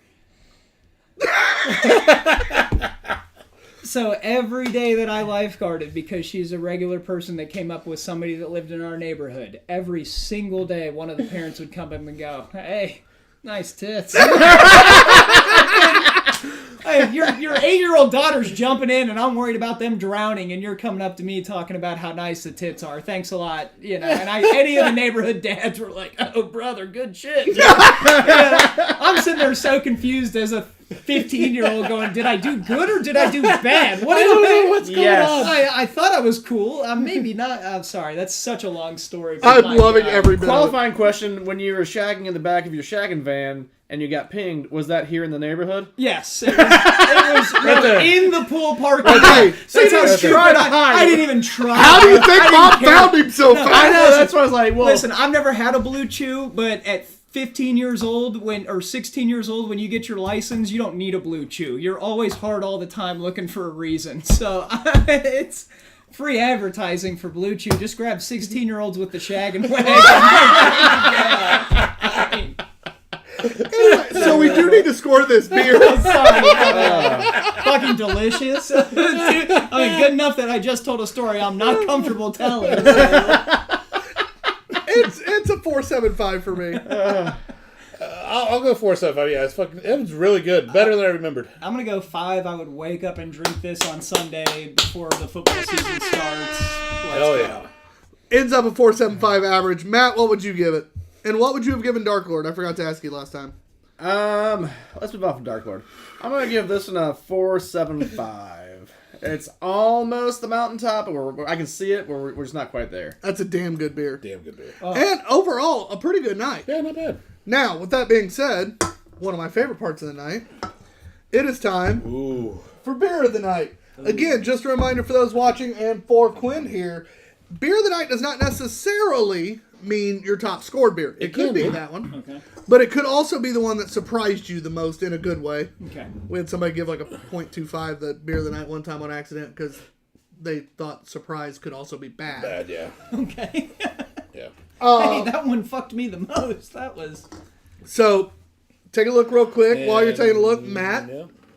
So every day that I lifeguarded, because she's a regular person that came up with somebody that lived in our neighborhood, every single day one of the parents would come up and go, "Hey, nice tits." Hey, your 8-year-old daughter's jumping in and I'm worried about them drowning and you're coming up to me talking about how nice the tits are. Thanks a lot. And any of the neighborhood dads were like, "Oh, brother, good shit." I'm sitting there so confused as a 15-year-old going, "Did I do good or did I do bad? What did I do? What's going on?" I thought I was cool. Maybe not. I'm sorry. That's such a long story. I'm loving every bit of it. Qualifying question: when you were shagging in the back of your shagging van and you got pinged, was that here in the neighborhood? Yes, it was in the pool parking lot. Okay, So that's how stupid I didn't even try. How do you think Mom found him so fast? I know, that's why I was like, well... Listen, I've never had a Blue Chew, but at 15 years old, or 16 years old, when you get your license, you don't need a Blue Chew. You're always hard all the time looking for a reason. So it's free advertising for Blue Chew. Just grab 16-year-olds with the shag and wag. Anyway, so we do need to score this beer. Sorry. Fucking delicious. Dude, good enough that I just told a story I'm not comfortable telling. It's a 4.75 for me. I'll go 4.75. Yeah, it was really good. Better than I remembered. I'm going to go 5. I would wake up and drink this on Sunday before the football season starts. Hell yeah. Ends up a 4.75 average. Matt, what would you give it? And what would you have given Dark Lord? I forgot to ask you last time. Let's move on from Dark Lord. I'm going to give this one a 4.75. It's almost the mountaintop, but I can see it, but we're just not quite there. That's a damn good beer. Damn good beer. And overall, a pretty good night. Yeah, not bad. Now, with that being said, one of my favorite parts of the night, it is time for Beer of the Night. Again, just a reminder for those watching and for Quinn here, Beer of the Night does not necessarily mean your top scored beer. It could be that one. Okay. But it could also be the one that surprised you the most in a good way. Okay. We had somebody give like a 0.25 the Beer of the Night one time on accident because they thought surprise could also be bad. Bad, yeah. Okay. Yeah. Hey, that one fucked me the most. That was... So, take a look real quick. While you're taking a look, Matt,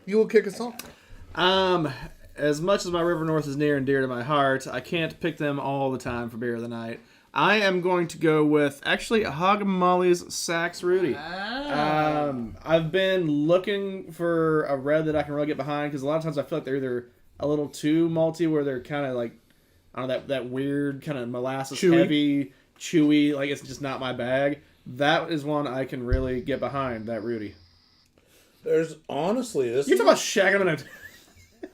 you will kick us off. As much as my River North is near and dear to my heart, I can't pick them all the time for Beer of the Night. I am going to go with, actually, Hog Molly's Sax Rudy. I've been looking for a red that I can really get behind, because a lot of times I feel like they're either a little too malty, where they're kind of like, I don't know, that weird kind of molasses heavy, chewy, like it's just not my bag. That is one I can really get behind, that Rudy. There's honestly this. You're talking about shagging him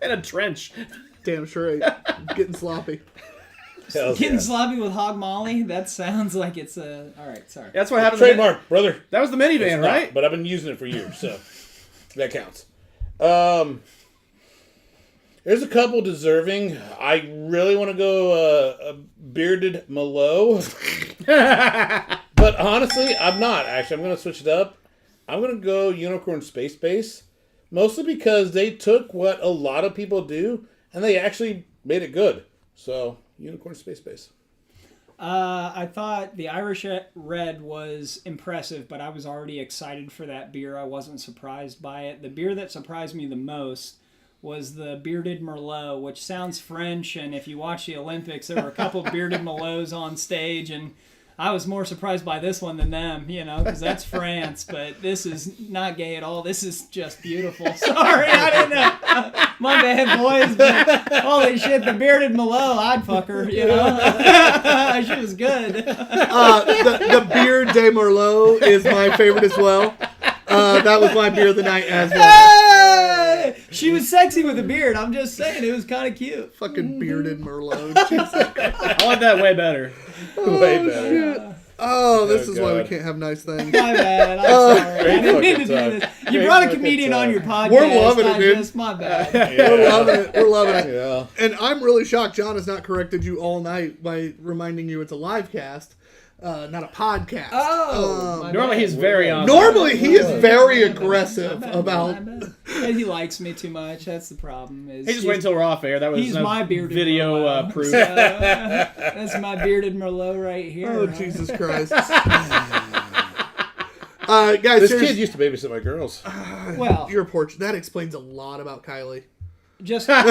in a trench. Damn straight. Getting sloppy. Getting sloppy with Hog Molly? That sounds like it's a... Alright, sorry. That's what happened. Trademark, brother. That was the minivan, right? But I've been using it for years, so that counts. There's a couple deserving. I really want to go a Bearded Malo. But honestly, I'm not. Actually, I'm going to switch it up. I'm going to go Unicorn Space Base. Mostly because they took what a lot of people do, and they actually made it good. So, Unicorn Space Base. I thought the Irish Red was impressive, but I was already excited for that beer. I wasn't surprised by it. The beer that surprised me the most was the Bearded Merlot, which sounds French, and if you watch the Olympics, there were a couple of Bearded Merlots on stage, and I was more surprised by this one than them, because that's France, but this is not gay at all. This is just beautiful. Sorry, I didn't know. My bad, boys, but holy shit, the Bearded Merlot, I'd fuck her, She was good. The Beard de Merlot is my favorite as well. That was my Beer of the Night as well. Hey! She was sexy with a beard. I'm just saying, it was kind of cute. Fucking Bearded Merlot. I like that way better. Way better. Shit. Oh, this Oh, is why we God. can't have nice things. My bad. I'm sorry. I Great didn't mean to fucking do time. this. You Great brought a fucking comedian on time. your podcast. We're loving it, I dude. just- my bad. We're loving it. We're loving it. Yeah. And I'm really shocked John has not corrected you all night by reminding you it's a live cast, not a podcast. Oh, my Normally bad. he's very on. Normally he is very My bad. aggressive My bad. about. My bad. And he likes me too much. That's the problem. Is He just wait until we're off air. That was he's no my bearded video Merlot. proof. That's my bearded Merlot right here. Oh, huh? Jesus Christ. Guys, This seriously, kid used to babysit my girls. Well, your porch. That explains a lot about Kylie. just hang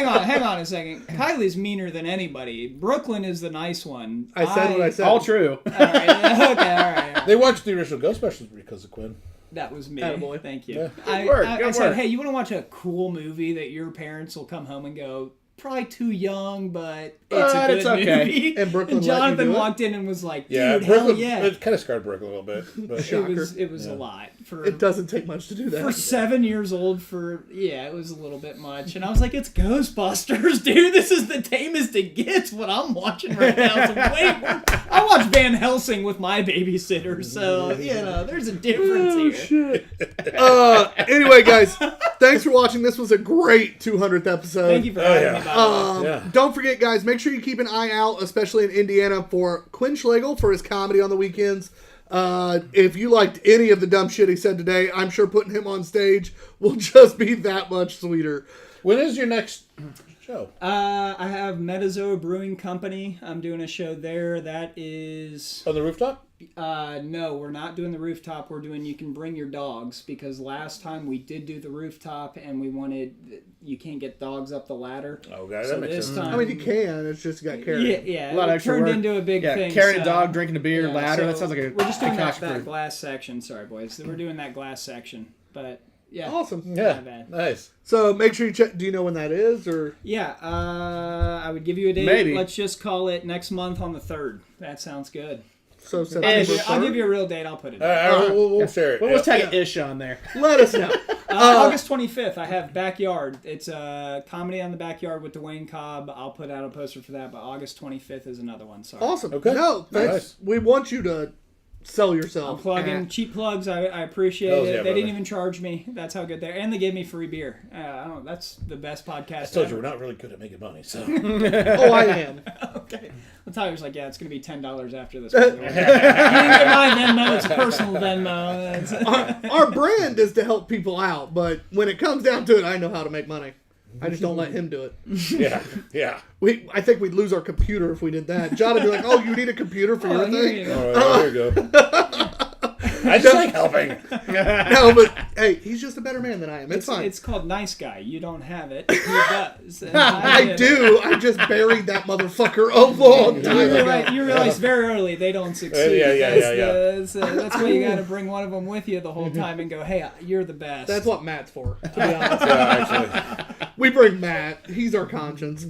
on a second. Kylie's meaner than anybody. Brooklyn is the nice one. I said what I said. All true. All right, okay, all right. They watched the original Ghostbusters because of Quinn. That was me. Attaboy. Thank you. Yeah. I Good said, work. hey, you want to watch a cool movie that your parents will come home and go, probably too young, but it's a But good it's okay. movie. And Brooklyn let you Jonathan do it? walked in and was like, dude, Yeah, hell Brooklyn. yeah. It kind of scarred Brooklyn a little bit. But It was a lot. It doesn't take much to do that. For 7 years old, it was a little bit much. And I was like, it's Ghostbusters, dude. This is the tamest it gets what I'm watching right now. It's way more. I watch Van Helsing with my babysitter, so, there's a difference here. Anyway, guys, thanks for watching. This was a great 200th episode. Thank you for having yeah. me, by the way. Yeah. Don't forget, guys, make sure you keep an eye out, especially in Indiana, for Quinn Schlegel for his comedy on the weekends. If you liked any of the dumb shit he said today, I'm sure putting him on stage will just be that much sweeter. when is your next show? I have Metazoa Brewing Company. I'm doing a show there. That is... On the rooftop? No, we're not doing the rooftop. We're doing You Can Bring Your Dogs, because last time we did do the rooftop and we wanted... You can't get dogs up the ladder. Oh, God, that So makes this sense. time... I mean, you can. It's just got carried. Yeah, A lot of it extra turned work. into a big thing. Carrying a so- dog, drinking a beer, yeah, ladder. so That sounds like a we're just doing big that glass section. Sorry, boys. We're doing that glass section. But, yeah. Awesome. Yeah, Not bad. nice. So make sure you check. Do you know when that is? Or Yeah, I would give you a date. Maybe. Let's just call it next month on the 3rd. That sounds good. so I'll September give, you, I'll 3rd? give you a real date. I'll put it. All right, we'll share it. What was Yeah. tag ish on there? Let us know. August 25th, I have Backyard. It's a comedy on the Backyard with Dwayne Cobb. I'll put out a poster for that, but August 25th is another one. Sorry. Awesome. Okay. No, thanks. Nice. We want you to sell I'm yourself. plugging cheap plugs. I appreciate Hells it. yeah, They brother. didn't even charge me. That's how good they are. And they gave me free beer. I don't know. That's the best podcast I told you ever. we're not really good at making money, so. Oh, I am. Okay. Well, Tyler's like, yeah, it's going to be $10 after this. By the way. You didn't get my Venmo. It's a personal Venmo. That's- Our brand is to help people out, but when it comes down to it, I know how to make money. I just don't let him do it. Yeah. I think we'd lose our computer if we did that. John would be like, "Oh, you need a computer for your Oh, here thing." you go. All right, there you go. I just like helping. No, but hey, he's just a better man than I am. It's fine. It's called Nice Guy. You don't have it. He does. And I did. do. I just buried that motherfucker a long time ago. You realize very early they don't succeed. Yeah. That's why you got to bring one of them with you the whole time and go, hey, you're the best. That's what Matt's for, to be honest. Yeah, actually. We bring Matt. He's our conscience.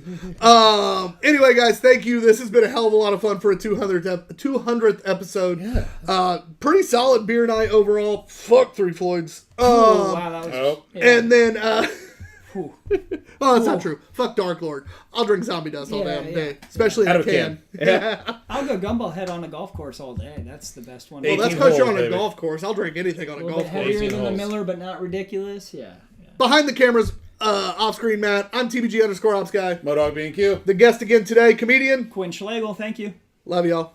Anyway, guys, thank you. This has been a hell of a lot of fun for a 200th episode. Yeah. Pretty solid beer night overall. Fuck Three Floyds. Oh, wow, that was... Oh. yeah. And then, Whew. oh, that's not true. Fuck Dark Lord. I'll drink Zombie Dust all Yeah, damn yeah. day, especially Out in a of a can. can. I'll go gumball head on a golf course all day. That's the best one. Well, that's 18 because you're holes, on a baby. golf course. I'll drink anything on a a little golf bit course. heavier 18 than the holes. Miller, but not ridiculous. Yeah. Behind the cameras, off-screen Matt. I'm TBG_Ops guy. Modog B&Q. The guest again today, comedian. Quinn Schlegel, thank you. Love y'all.